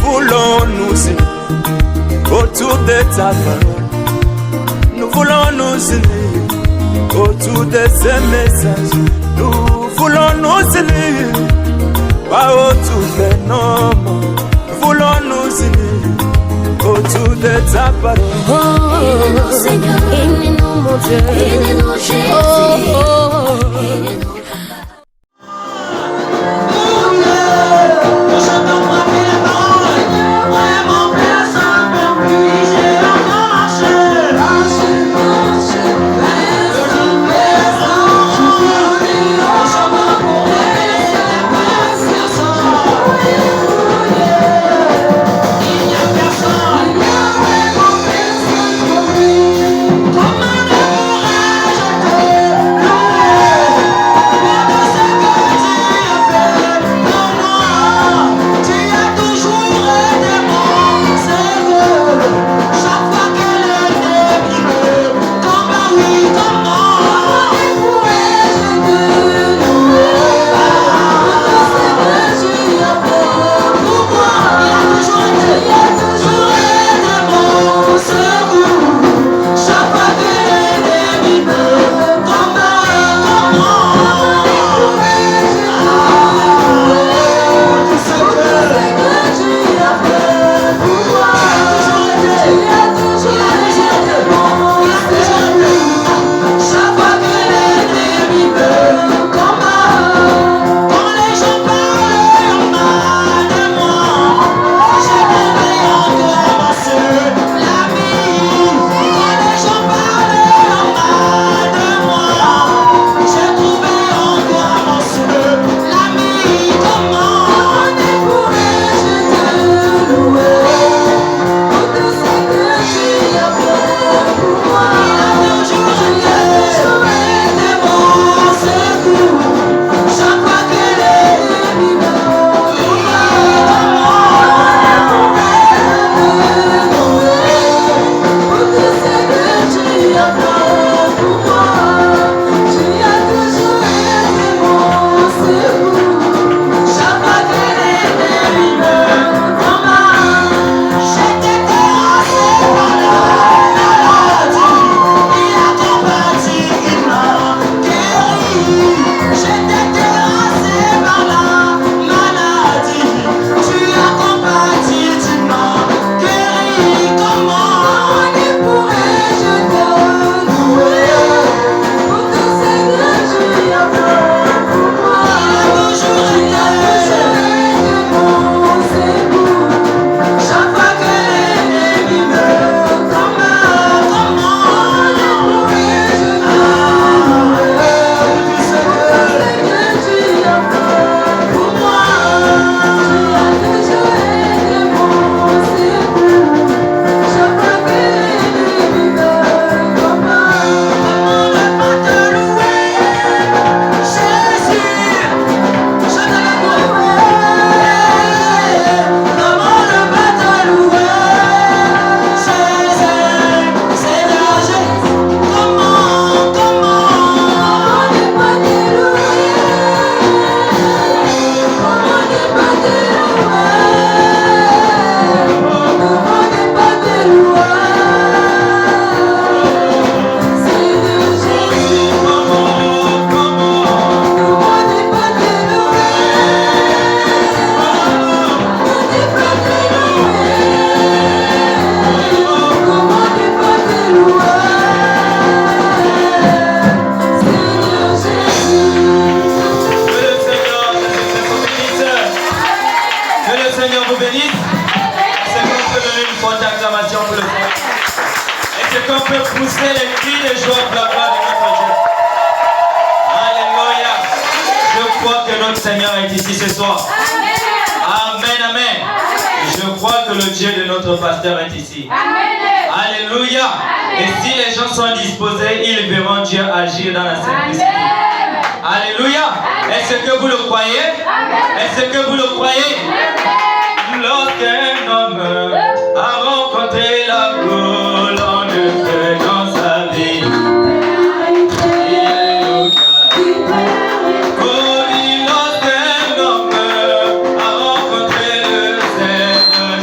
voulons nous unir autour de ta parole. Nous voulons nous unir autour de ce message. Nous voulons nous unir autour de nos mots. Nous voulons nous unir autour de ta parole. Aide-nous Seigneur, aide-nous mon Dieu, aide-nous Jésus. Seigneur est ici ce soir. Amen, amen. Je crois que le Dieu de notre pasteur est ici. Alléluia. Et si les gens sont disposés, ils verront Dieu agir dans la simplicité. Alléluia. Est-ce que vous le croyez? Est-ce que vous le croyez? Lorsqu'un homme a rencontré la colonne de feu dans sa vie, lorsqu'un homme a rencontré le Seigneur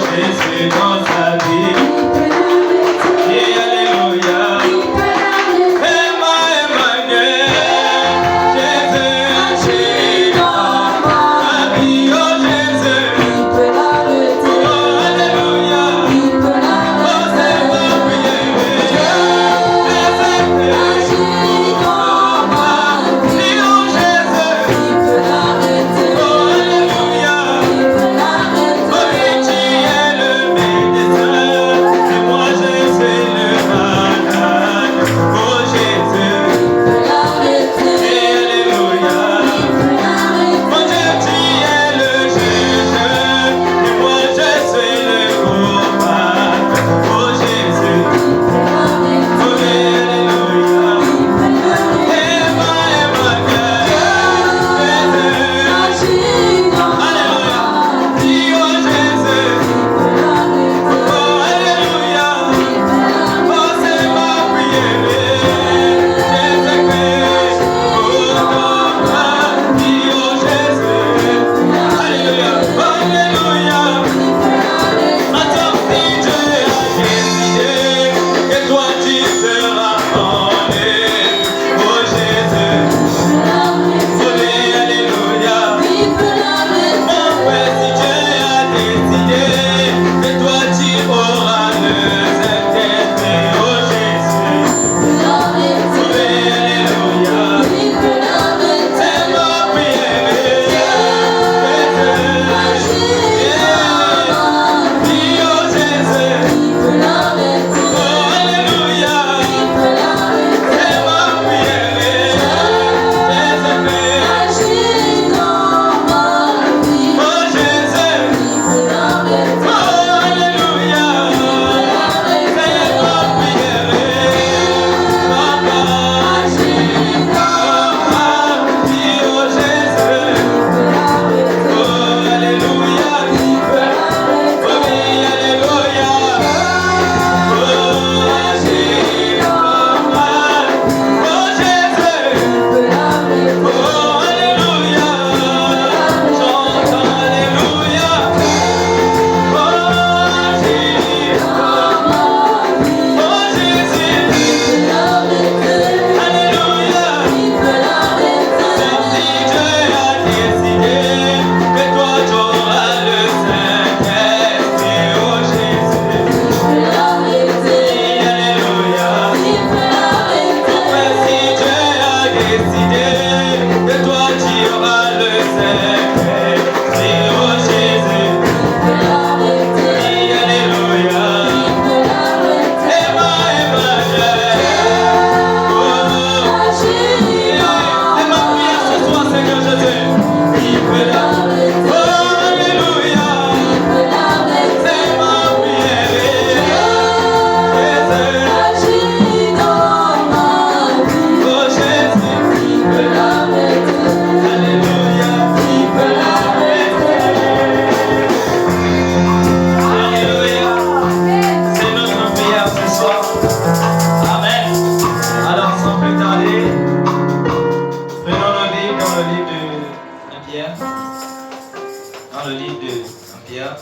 Pierre.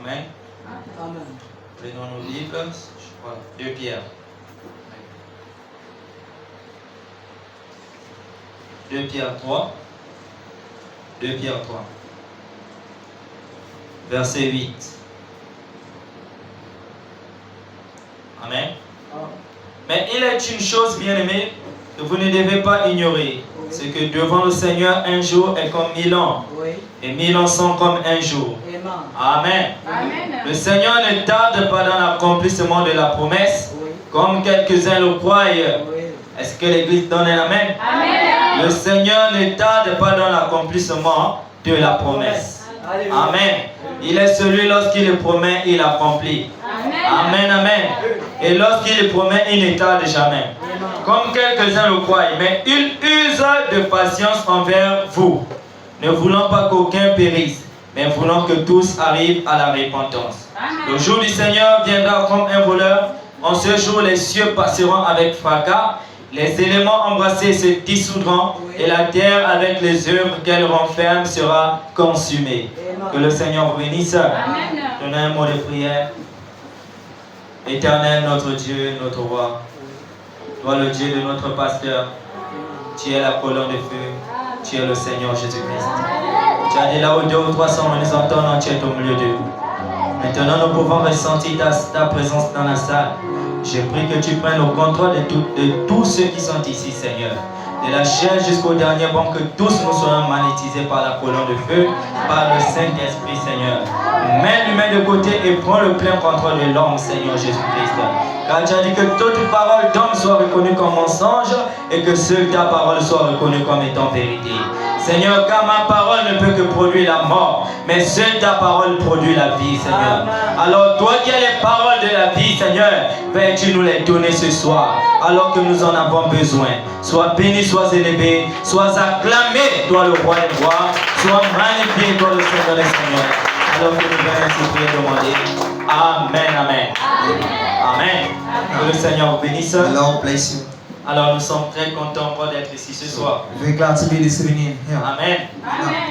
Amen. Prenons nos livres. Voilà. 2 Pierre. 2 Pierre 3. 2 Pierre 3. Verset 8. Amen. Mais il est une chose, bien aimée, que vous ne devez pas ignorer. C'est que devant le Seigneur, un jour est comme 1000 ans. Et 1000 ans sont comme un jour. Amen. Le Seigneur ne tarde pas dans l'accomplissement de la promesse, comme quelques-uns le croient. Est-ce que l'Église donne un amen? Le Seigneur ne tarde pas dans l'accomplissement de la promesse. Amen. Il est celui, lorsqu'il le promet, il accomplit. Amen, amen. Et lorsqu'il le promet, il ne tarde jamais. Comme quelques-uns le croient, mais il use de patience envers vous, ne voulant pas qu'aucun périsse, mais voulant que tous arrivent à la repentance. Le jour du Seigneur viendra comme un voleur. En ce jour, les cieux passeront avec fracas, les éléments embrassés se dissoudront, et la terre, avec les œuvres qu'elle renferme, sera consumée. Que le Seigneur vous bénisse. Donnez un mot de prière. Éternel, notre Dieu, notre roi, toi le Dieu de notre pasteur, tu es la colonne de feu, tu es le Seigneur Jésus-Christ. Tu as dit là où 2 ou 3 sont, nous entendons, tu es au milieu d'eux. Maintenant, nous pouvons ressentir ta présence dans la salle. Je prie que tu prennes le contrôle de tous ceux qui sont ici, Seigneur. De la chair jusqu'au dernier banc, que tous nous soyons magnétisés par la colonne de feu, par le Saint-Esprit, Seigneur. Mets l'humain de côté et prends le plein contrôle de l'homme, Seigneur Jésus-Christ. Car tu as dit que toute parole d'homme soit reconnue comme mensonge et que seule ta parole soit reconnue comme étant vérité. Seigneur, car ma parole ne peut que produire la mort, mais seule ta parole produit la vie, Seigneur. Alors toi qui as les paroles de la vie, Seigneur, peux-tu nous les donner ce soir, alors que nous en avons besoin. Sois béni, sois élevé, sois acclamé, toi le roi des rois, sois magnifié, toi le Seigneur des seigneurs. Alors que nous venons ainsi prier et demander. Amen, amen. Amen. Que le Seigneur vous bénisse. Alors nous sommes très contents encore d'être ici ce soir. Amen.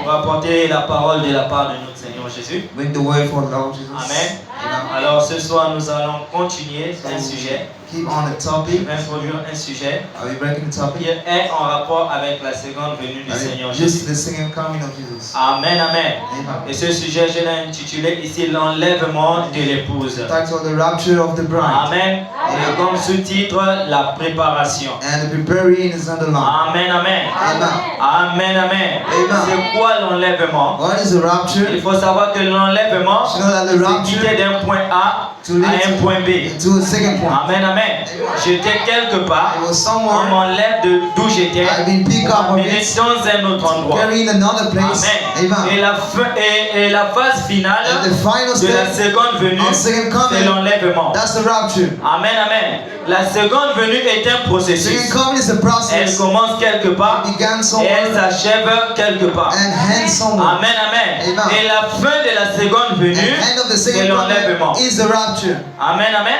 Pour apporter la parole de la part de notre Seigneur Jésus. Amen. Alors ce soir nous allons continuer un sujet. Introduire un sujet qui est en rapport avec la seconde venue du Seigneur Jésus. Amen, amen. Et ce sujet, je l'ai intitulé ici l'enlèvement de l'épouse. Amen. Et comme sous-titre, la préparation. Amen, amen. Amen, amen. C'est quoi l'enlèvement? Il faut savoir que l'enlèvement, c'est quitter d'un point A à un point B. Amen, amen. J'étais quelque part, on m'enlève d'où j'étais, on m'amène dans un autre endroit. Amen. Et la phase finale de la seconde venue, c'est l'enlèvement. Amen, amen. La seconde venue est un processus. Elle commence quelque part et elle s'achève quelque part. Amen, amen. Et la fin de la seconde venue, c'est l'enlèvement. Amen, amen.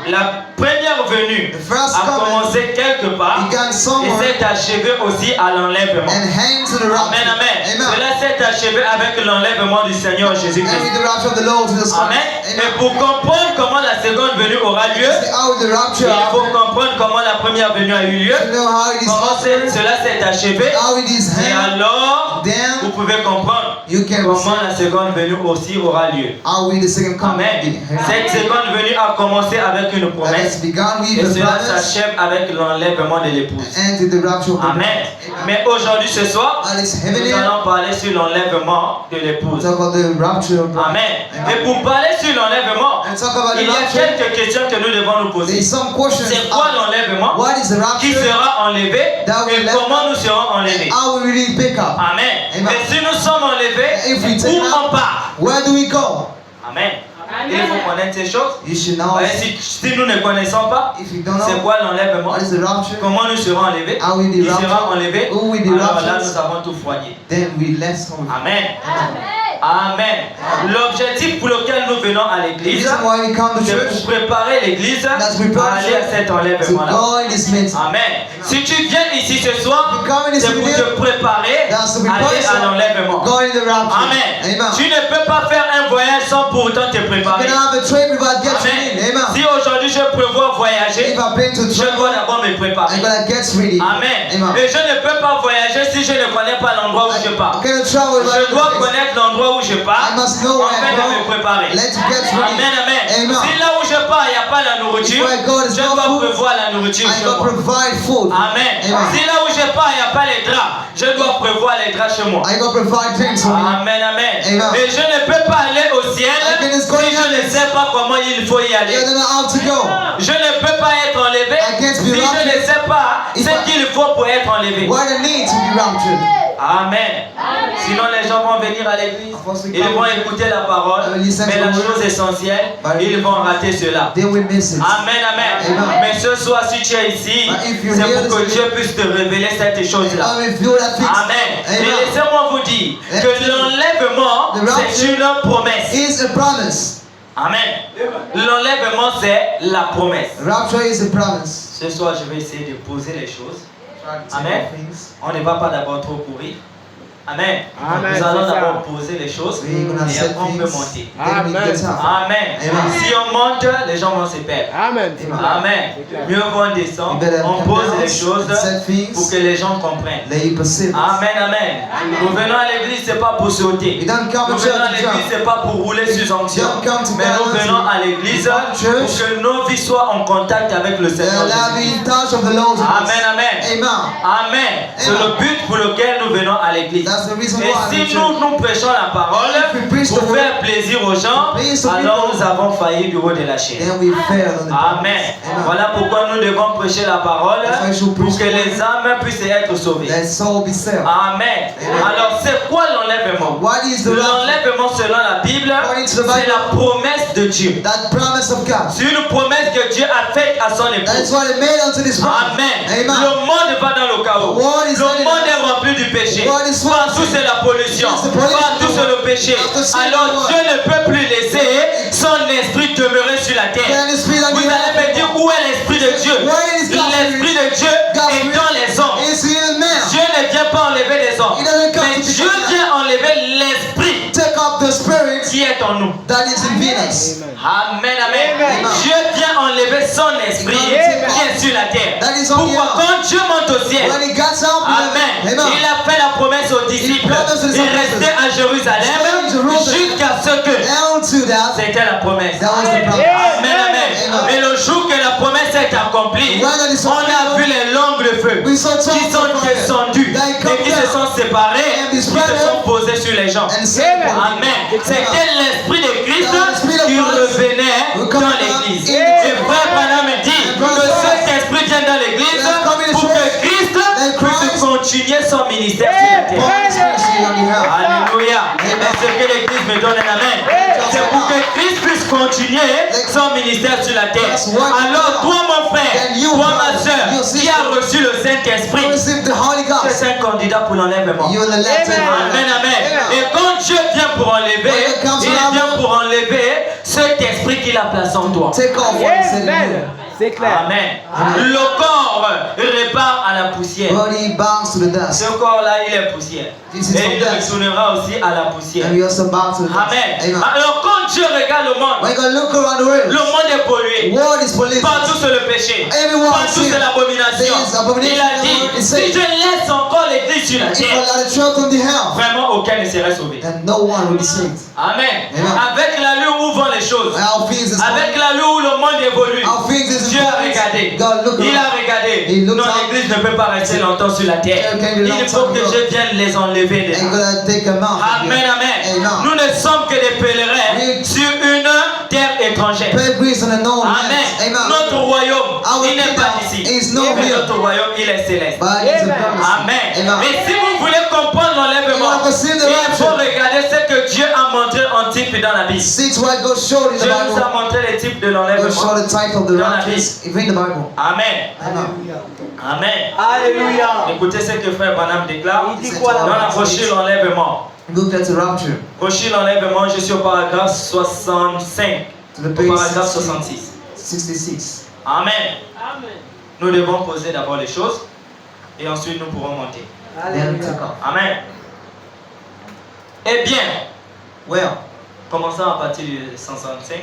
La première venue a commencé quelque part et s'est achevée aussi à l'enlèvement. Amen, amen. Cela s'est achevé avec l'enlèvement du Seigneur Jésus-Christ. Amen. Et pour comprendre comment la seconde venue aura lieu, il faut comprendre comment la première venue a eu lieu, comment cela s'est achevé, et alors vous pouvez comprendre comment la seconde venue aussi aura lieu. Amen. Cette seconde venue a commencé avec une promesse et cela s'achève avec l'enlèvement de l'épouse. Amen. Mais aujourd'hui, ce soir, nous allons parler sur l'enlèvement de l'épouse. Amen. Et pour parler sur l'enlèvement, il y a quelques questions que nous devons nous poser. C'est quoi l'enlèvement? Qui sera enlevé? Et comment nous serons enlevés? Amen. Et si nous sommes enlevés, où on part? Amen. Il faut connaître ces choses. Si nous ne connaissons pas, c'est quoi l'enlèvement? Comment nous serons enlevés? Qui sera enlevé? Alors là, nous avons tout foigné. Amen. Amen. L'objectif pour lequel nous venons à The l'église, reason why we come to c'est church pour préparer l'église à That's prepared aller à cet to enlèvement-là. go in this meeting. Amen. Si tu viens ici ce soir, You come in this c'est pour meeting, te préparer that's to à aller prepare à l'enlèvement. go in the rapture. Amen. Amen. Tu ne peux pas faire un voyage sans pour autant te You préparer. can have a trip without getting in. Amen. Si Amen. aujourd'hui je prévois voyager, If I've been to je dois travel, d'abord me préparer. I'm gonna get ready. Amen. Amen. Et je ne peux pas voyager si je ne connais pas l'endroit où je pars. I'm gonna travel Je dois connaître l'endroit où je pars I must know where afin I de me go. préparer. Let's get ready. Amen, amen. Amen. Si là où je pars, il n'y a pas la nourriture, If I go, there's je no dois food, prévoir la nourriture I'm chez gonna moi. provide food. Amen. Amen. Si là où je pars, il n'y a pas les draps, je dois prévoir les draps chez moi. I'm gonna provide things for me. Amen, amen. Amen. Et je ne peux pas aller au ciel I can just si go je ne sais pas comment il faut y You aller. don't know how to go. Je ne peux pas être enlevé I can't si be je raptured ne sais pas if ce I- qu'il faut pour être enlevé. What the need to be raptured. Amen. Sinon les gens vont venir à l'église, ils vont écouter la parole, mais la chose essentielle, ils vont rater cela. They will miss it. Amen, amen. Amen. Mais ce soir, si tu es ici, But if you're c'est here pour que this Dieu puisse te révéler cette chose-là. I will feel that things. Amen. Et Amen. laissez-moi vous dire que l'enlèvement, The rapture c'est une promesse. Is a promise. Amen. L'enlèvement, c'est la promesse. Rapture is a promise. Ce soir, je vais essayer de poser les choses. Try to take Amen. all things. On ne va pas d'abord trop courir. Amen. Amen, Nous allons c'est ça. d'abord poser les choses We're gonna et set après on peut things. monter. Then we Amen. get up. Amen. Amen. Si on monte, les gens vont se perdre. Amen. Amen. Mieux vaut on You descend, better on come pose down, les choses set things, pour que les gens comprennent. let you perceive. Amen, amen. Nous venons à l'église, c'est pas pour sauter. We don't come Nous to venons à church to l'église, jump. c'est pas pour rouler sur onction. Don't come to Mais nous balance. venons à l'église We come to church. pour que nos vies soient en contact avec le Seigneur Allow Jésus. me in touch of the Lord. Amen, amen. Amen. Amen. C'est le but pour lequel nous venons à l'église. That's the reason Et why we si church. nous prêchons la parole If we preach the pour word, faire plaisir aux gens, please the alors people, nous avons failli du haut de la chaîne. Then we fail on the Amen. Amen. Voilà pourquoi nous devons prêcher la parole That's why we should pour preach que the les âmes puissent être sauvées. Let soul be saved. Amen. Amen. Alors c'est quoi l'enlèvement? What is the rapture? L'enlèvement selon la Bible, According to the c'est Bible, la promesse de Dieu. that promise of God. C'est une promesse que Dieu a faite à son That is époux. what it made unto this world. Amen. Amen. Le monde va dans le chaos. The world is Le running monde in- est rempli du péché. The world is full of Partout sin. c'est la pollution. It's the pollution. Partout c'est le péché. After sin, Alors the world. Dieu ne peut plus laisser son esprit demeurer sur la terre. Then the Spirit of Vous the allez me dire où est l'esprit de Dieu? Where is God's L'esprit de Dieu God's est dans les hommes. is in man. Dieu ne vient pas enlever les hommes. He doesn't come Mais to Dieu destroy vient enlever l'esprit Take up the Spirit qui est en nous. that is in Venus. Amen, amen. Amen. Dieu vient enlever son esprit Amen. qui est sur la terre. That is on the Pourquoi earth. quand Dieu monte au ciel, When he got up, Amen, il Amen. a fait la promesse aux disciples. promised to the Il restait à Jérusalem Stay in Jerusalem. jusqu'à ce que Down to that. c'était la promesse. That was the promise. Amen, amen. Amen. Mais le jour que la promesse est accomplie, When it is on a fulfilled, vu les langues de feu we saw qui tongues sont of fire descendues that et come qui se down sont séparées, and qui se spread sont posées sur les gens. and set upon Amen. them. C'était l'esprit de Christ That was the Spirit of qui Christ revenait who come dans down l'église. in the Et church. frère Branham me dit And que brother cet Branham, esprit vient dans l'église let's come in the pour que church. Christ And puisse Christ continuer son ministère sur la terre. Paul is ministry on the earth. Alléluia. Amen. Est-ce que l'église me donne un amen? C'est pour que Christ puisse continuer son ministère sur la terre. That's what- Alors toi mon frère, Then you, toi ma brother, soeur, your qui sister, a reçu le You Saint-Esprit, receive the Holy tu Ghost. es un candidat pour l'enlèvement. You are the left hand. Amen, amen. Et quand Dieu vient pour enlever, When it comes il to vient love, pour enlever cet esprit qu'il a placé en toi. Take off what is in you. Amen. C'est clair. Amen. Le corps repart à la poussière. Body bounce to the dust. Ce corps-là, il est poussière. This is Et il from dust. retournera aussi à la poussière. And we also bounce to the dust. Amen. Amen. Alors quand Dieu regarde le monde, When you look around the world, le monde est pollué. world is polluted. Partout c'est le péché. Everyone Partout sin. c'est l'abomination. There is abomination Il a in the dit, world. He si said, je laisse encore l'église sur la if I terre, let the church on the hell, vraiment aucun ne serait sauvé. then no one will be saved. Amen. Amen. Avec l'allure où vont les choses, Our things is avec l'allure où le monde évolue, Our things is Dieu a regardé. God look Il a around. regardé. He looked Non, up. l'église ne peut pas rester longtemps sur la terre. There can be long Il faut time que ago. je vienne les enlever de And là. gonna take them out. Amen, amen. Amen. Nous ne sommes que des pèlerins We- sur une terre étrangère. Pilgrims on the known Amen. lands. Amen. Notre royaume, Our il n'est pas kingdom ici. is not Mais here. notre royaume, il est céleste. But it's a Amen. promise. Amen. Amen. Mais si vous voulez comprendre l'enlèvement, You want to see the il faut rapture. regarder ce que Dieu a montré en type dans la Bible. Six what God showed in the Dieu nous a Bible. montré les types de God l'enlèvement. showed the type of the Dans la raptures in the Bible. Amen. Amen. Amen. Alléluia. Écoutez ce que frère Branham déclare Il dit quoi là? dans la brochure l'enlèvement. Look at the rapture. Prochain l'enlèvement, je suis au paragraphe 65. To the Au page paragraphe 66. 66. Amen. Nous devons poser d'abord les choses et ensuite nous pourrons monter. Then take off. Amen. Eh bien, Well, commençons à partir du 65.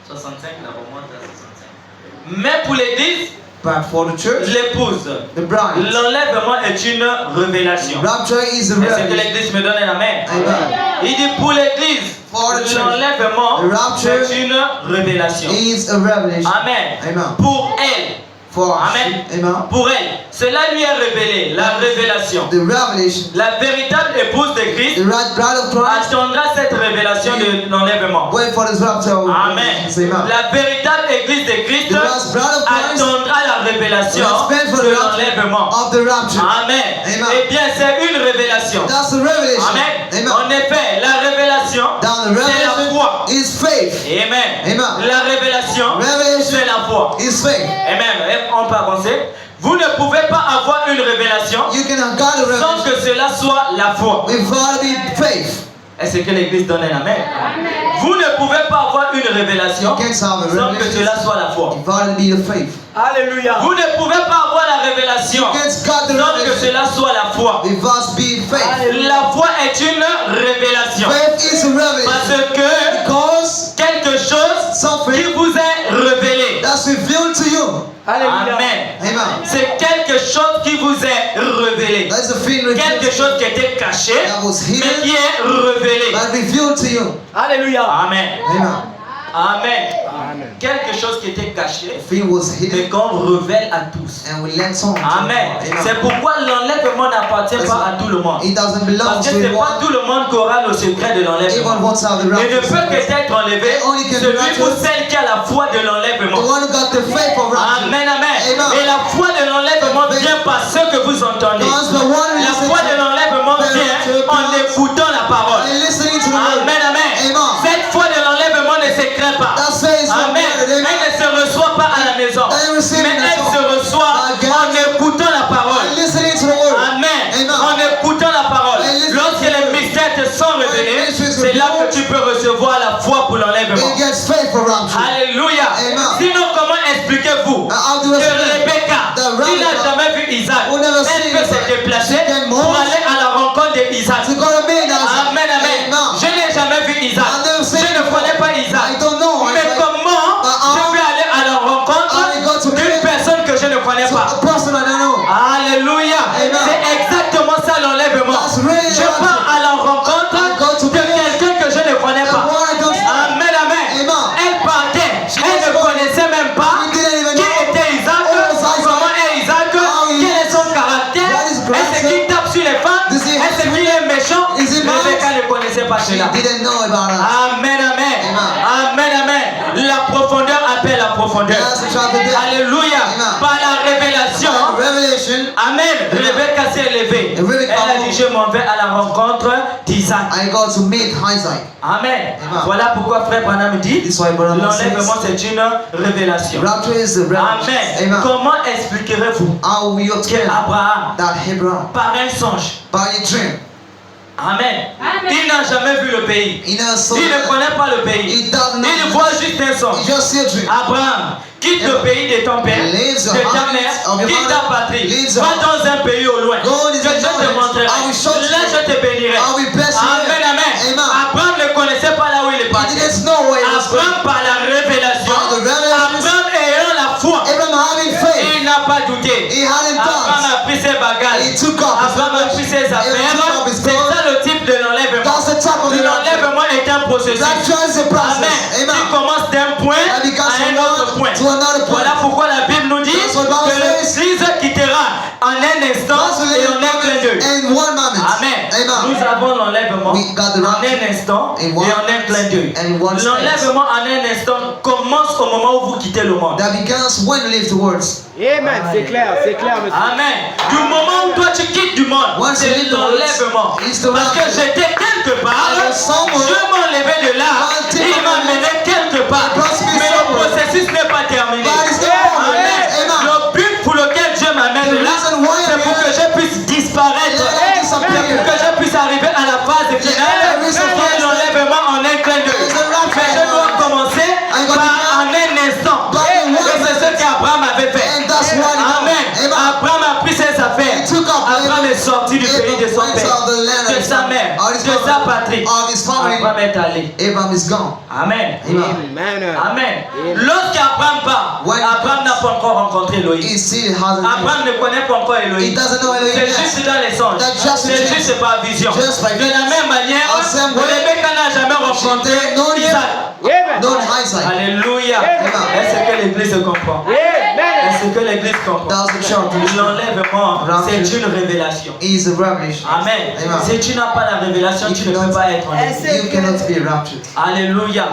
65, la remonte à 65. Mais pour l'église, but for the church, l'épouse, the bride, l'enlèvement est une révélation. rapture is a Est-ce que revelation. l'église me donne un amen? Amen. Il dit pour l'église, For the church, l'enlèvement the rapture est une révélation. is a revelation. Amen. Amen. Pour elle, For Amen. Amen. pour elle, cela lui est révélé, la révélation. The revelation, La véritable épouse de the Christ bride of Christ, attendra cette révélation de l'enlèvement. wait for this rapture. Amen. Amen. La véritable église de Christ The last bride of Christ attendra la révélation will stand for de the rapture l'enlèvement. of the rapture. Amen. Amen. Eh bien, c'est une révélation. That's the revelation. Amen. Amen. En effet, la révélation, Now the c'est la revelation foi. is faith. Amen. Amen. La révélation, Revelation c'est la foi. is faith. Amen. Et on peut avancer. Vous ne pouvez pas avoir une révélation You cannot got a sans revelation que cela soit la foi. without it faith. Est-ce que l'église donne un amen? Vous ne pouvez pas avoir une révélation You can't have a sans que revelation cela soit la foi. without it be the faith. Alléluia. Vous ne pouvez pas avoir la révélation You can't got the sans que revelation cela soit la foi. without be faith. La foi est une révélation. Faith is a revelation Parce que because quelque chose qui something vous est révélé. that's revealed to you. Amen. Amen. C'est quelque chose qui vous est révélé. That's the thing Quelque revealed chose qui était caché, that was mais hidden qui est révélé. but revealed to you. Alléluia. Amen. Amen. Amen. Quelque chose qui était caché, The thing was mais hidden qu'on révèle à tous. and we let some. Amen. C'est pourquoi l'enlèvement n'appartient pas à tout le monde. It doesn't belong Parce que to ce n'est pas everyone. tout le monde qui aura le secret de Everyone l'enlèvement. wants to have the Il ne rapture. peut que être enlevé Only can be celui ou raptured. celle qui a la foi de The l'enlèvement. one who got the faith of rapture. Amen, amen. Amen. Et la foi de l'enlèvement vient par ce que vous entendez. Because the one who La listens foi de l'enlèvement to vient the en rapture écoutant la parole. and listening to the word. Amen, amen. Amen. Cette foi de l'enlèvement ne se crée pas. That faith is not Amen. murdered. Elle Amen. ne se reçoit pas à la maison, They receive mais it elle as se well. reçoit By God. en écoutant la parole. And listening to the word. Amen. Amen. En écoutant la parole. And listening Lorsque to the les word. mystères te sont révélés, And listening to c'est the là word. que tu peux recevoir la foi pour l'enlèvement. It gets faith for rapture. Alléluia. Amen. Sinon, comment expliquez-vous How do que I explain? Rebecca, The qui n'a Rebecca, jamais vu Isaac, who never elle seen peut se Isaac, déplacer she can pour move aller à la rencontre d'Isaac. To go to meet us. Amen, amen. Je n'ai jamais vu Isaac. I've never seen Je ne before. connais pas Isaac. I don't know. Mais comment je vais aller à la rencontre I go to d'une meet personne que je ne connais a pas? person I don't know. Alléluia. Amen. C'est exactement ça l'enlèvement. That's really Je pars à la rencontre I go to de quelqu'un que je ne connais The pas. one I don't know. Amen, amen. Amen. Elle partait. Elle ne was- connaissait même pas We didn't even qui know. était Isaac, Who was Isaac? comment est Isaac, How he quel est son caractère, What is est-ce character? qu'il tape sur les femmes, Does he- est-ce qu'il est méchant. Is he mad? Rebecca ne connaissait pas She cela. didn't know about us. Amen, amen. Amen. Amen, amen. La profondeur appelle la profondeur. That's the chapter there. Alléluia. Amen. Par la révélation. Revelation. Amen. Rebecca s'est levée. Rebecca Elle a dit, je m'en vais à la rencontre d'Isaac. I go to meet Isaac. Amen. Amen. Voilà pourquoi frère Branham dit, This is why Branham l'enlèvement says, c'est une révélation. rapture is the revelation. Amen. Amen. Comment expliquerez-vous How will you explain qu'Abraham, that Abraham par un songe, by a dream? Amen, il n'a jamais vu le pays. He never saw Il ne that. connaît pas le pays. He doesn't know. Il voit juste un He songe. just see a dream. Abraham, quitte le pays de ton père, Leaves de the ta house mère, of your quitte ta mother, patrie, leaves the va house. dans un pays au loin. Go in Que the je te knowledge. montrerai. I will show you. Là, je te bénirai. I will bless you. Amen, amen. Amen. Abraham ne connaissait pas là où il est He parti. didn't know where he was going. Abraham, par la révélation, By the revelation, Abraham ayant la foi, Abraham having faith. il n'a pas douté. He hadn't Abraham done. a pris ses bagages. He took up his Abraham a pris ses affaires. took up his C'est clothes. ça le type de l'enlèvement. That's the top of the rapture. L'enlèvement est un processus. Rapture is a process. Amen. Il Amen. commence d'un point That becomes à un from autre one point. to another point. Voilà pourquoi la Bible nous dit That's what the Bible que says. l'Église quittera en un instant et en un clin d'œil. In one moment. Amen. Amen. Nous avons l'enlèvement We got the en rapture un instant et in one en un clin d'œil. and in one space. L'enlèvement en un instant commence au moment où vous quittez le monde. That begins when you leave the words. Amen, c'est clair, monsieur. Amen. Du moment où toi tu quittes du monde, Once you c'est leave the words, l'enlèvement. it's the Parce que rapture. j'étais quelque part, I was somewhere. je m'enlevais de là, Until il m'a mené quelque part. It brought me Mais le somewhere. processus n'est pas terminé. But it's not over. Amen. Amen. Le but pour lequel Dieu m'amène The là, reason why c'est I'm pour que here, je puisse disparaître. let it disappear. C'est pour que je puisse his de sa patrie, of his family, Abraham est allé. Abraham is gone. Amen. Amen. Amen. Lorsqu'Abraham part, Abraham n'a pas encore rencontré Elohim. He still hasn't. Abraham ne connaît pas encore He Elohim. doesn't know Elohim C'est yet. juste dans les songes. That's just C'est a juste par vision. Just by De la même manière, Same way. Rebecca n'a jamais rencontré didn't know him. Isaac. Amen. Don't hindsight. Alléluia. Amen. Est-ce que l'église comprend? Amen. Est-ce que l'église comprend? That's the church. L'enlèvement, Rapture. c'est une révélation. Is a revelation. Amen. Amen. Si tu n'as pas la révélation, tu ne peux pas être en église. You cannot be raptured. Alléluia.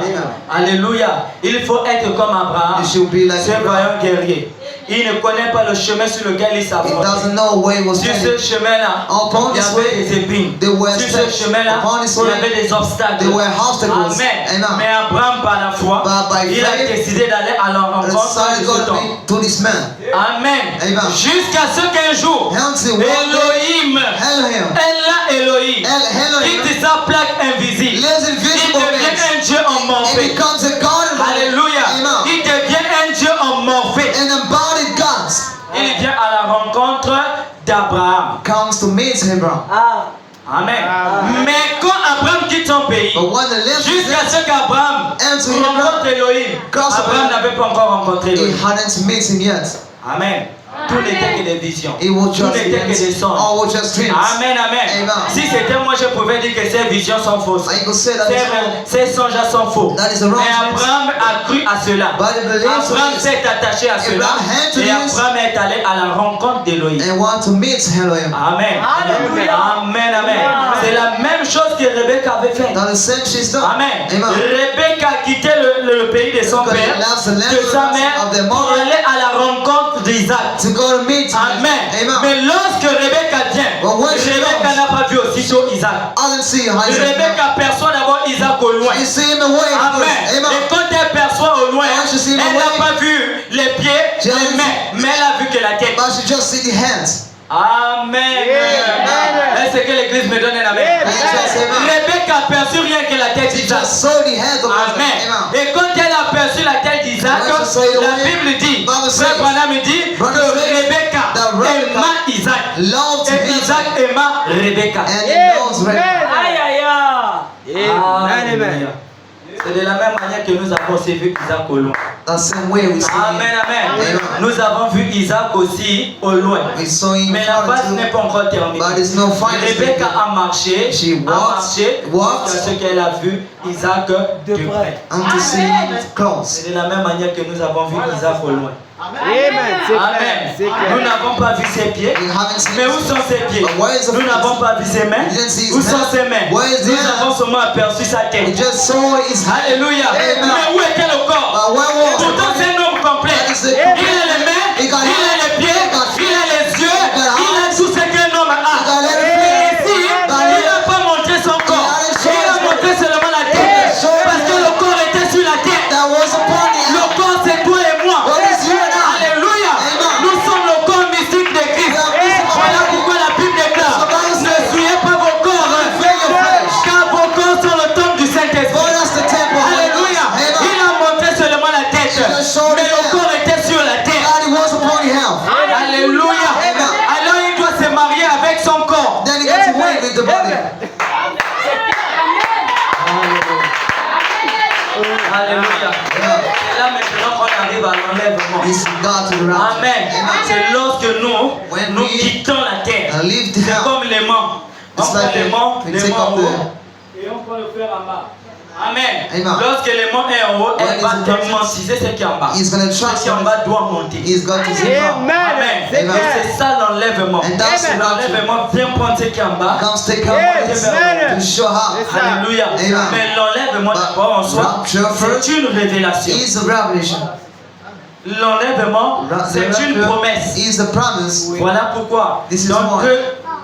Alléluia. Il faut être comme Abraham. You should be like Ce Abraham. voyant guerrier. Il ne connaît pas le chemin sur lequel il He s'approche. doesn't know where he was Sur ce headed. chemin-là, Upon il y this avait way, des épines. there were Sur ce steps. chemin-là, Upon this il y way, avait des obstacles. there were obstacles. Amen. Amen. Mais Abraham, par la foi, But by il a faith, décidé d'aller à la rencontre decided de to ce go temps. to this man. Amen. Amen. Jusqu'à ce qu'un jour, Until one day, Elohim, Elohim, Allah Elohim, Elohim, quitte sa plaque invisible. lives Il invisible devient man. un Dieu en It morphée. becomes a God of Alléluia. Amen. Il devient un Dieu en morphée. An embodied God Il vient à la rencontre d'Abraham. comes to meet Abraham. Amen. Mais quand Abraham quitte son pays, But when the left jusqu'à ce qu'Abraham Enter rencontre Elohim, Cross Abraham over. n'avait pas encore rencontré he Elohim. hadn't met him yet. Amen. Tout n'était que des visions. It was Tout just n'était que des songes. all was just dreams. Amen, amen. Amen. Si c'était moi, je pouvais dire que ces visions sont fausses. I could say that Ces songes sont faux. That is a wrong Mais dreams. Abraham a cru à cela. But he believes Abraham in s'est attaché à cela. Abraham had to Et use- Abraham est allé à la rencontre d'Elohim. and want to meet Elohim. Amen. Alléluia. Amen, amen. C'est la même chose que Rebecca avait fait. That the same she's done. Amen. Amen. Rebecca a quitté le pays de son Because père, he loves the land de sa mère, of their pour mother. aller à la rencontre d'Isaac. To go to meet Amen. Amen. Mais lorsque Rebecca vient, But when she Rebecca comes- n'a pas vu aussitôt Isaac. I didn't see Isaac. Rebecca perçoit d'abord Isaac au loin. You see him away Amen. first. Et Amen. quand elle perçoit au loin, When she see him elle n'a away, pas vu les pieds, she les hasn't mains, mais elle a vu que la tête. But she just see the hands. Amen. Amen. Est-ce que l'église me donne un amen? Amen. Rebecca a perçu rien que la tête She d'Isaac. just saw the hands of Isaac. Amen. Amen. Et quand elle a perçu la tête d'Isaac, When she saw it la away, Bible dit, Bible says, Frère Branham dit que Brother says Rebecca that Rebecca aima Isaac. Loved Et Isaac. Isaac aima Rebecca. And he knows Rebecca. Aïe, aïe, aïe. Amen. Alléluia. C'est de la même manière que nous avons aussi vu Isaac au loin. The same way we see Amen, him. amen. Amen. Nous avons vu Isaac aussi au loin. We saw him Mais la phase far n'est too. pas encore terminée. But it's no final Rebecca statement. a marché, She walked jusqu'à ce qu'elle a vu Isaac de près. And to see him close. C'est de la même manière que nous avons vu Isaac au loin. Amen. C'est clair. Amen. C'est Nous clair. n'avons pas vu ses pieds. We haven't seen Mais où his sont ses pieds? But where is the Nous feet? n'avons pas vu ses mains. We didn't see his Où sont hands. ses mains? Where is the Nous hand? avons seulement aperçu sa We tête. just saw his hand. Alléluia. Amen. Mais où était le corps? But where was Pourtant c'est un homme complet. That is the- Il a les mains, He il got a les pieds, got il a les yeux, got il a tout ce qu'un homme a. got everything. Et ici, il n'a pas montré son corps. Il a montré seulement la tête. Parce que le corps était sur la tête. That was upon the Le hand. corps c'est toi et moi. What is you and I? Alléluia. Amen. Nous sommes le corps mystique de Christ. We are mystical. Voilà pourquoi la Bible déclare: ne souillez pas vos corps, Fear your flesh. car vos corps sont le temple du For Saint-Esprit. us the temple. Alléluia. Amen. Il a montré seulement la tête, just showed mais the le hand. corps était sur la tête. God, he was upon the hand. Alléluia. Amen. Alors il doit se marier avec son corps. Then he got to wait with the body. Alléluia. Et là maintenant qu'on arrive à l'enlèvement. This God to the rapture. Amen. C'est lorsque When nous we quittons la terre. and leave the C'est hand. comme l'aimant. On It's prend like l'aimant, we l'aimant take en up haut, the- et on prend le fer en bas. Amen. Amen. Lorsque l'aimant est en haut, When elle va it's in démentiser ce qui est en bas. He's going to Ce qui est en transfer. bas doit monter. He's got to see Amen. Amen. C'est Amen. clair. C'est ça l'enlèvement. And that's the rapture. L'enlèvement vient prendre ce qui est en bas. Comes take Yes. up Amen. to show how. Yes. Alléluia. Amen. Mais l'enlèvement But d'abord en soi, rapture first c'est une révélation. is a revelation. L'enlèvement, c'est une promesse. Is the promise. Voilà pourquoi. This is Donc, why.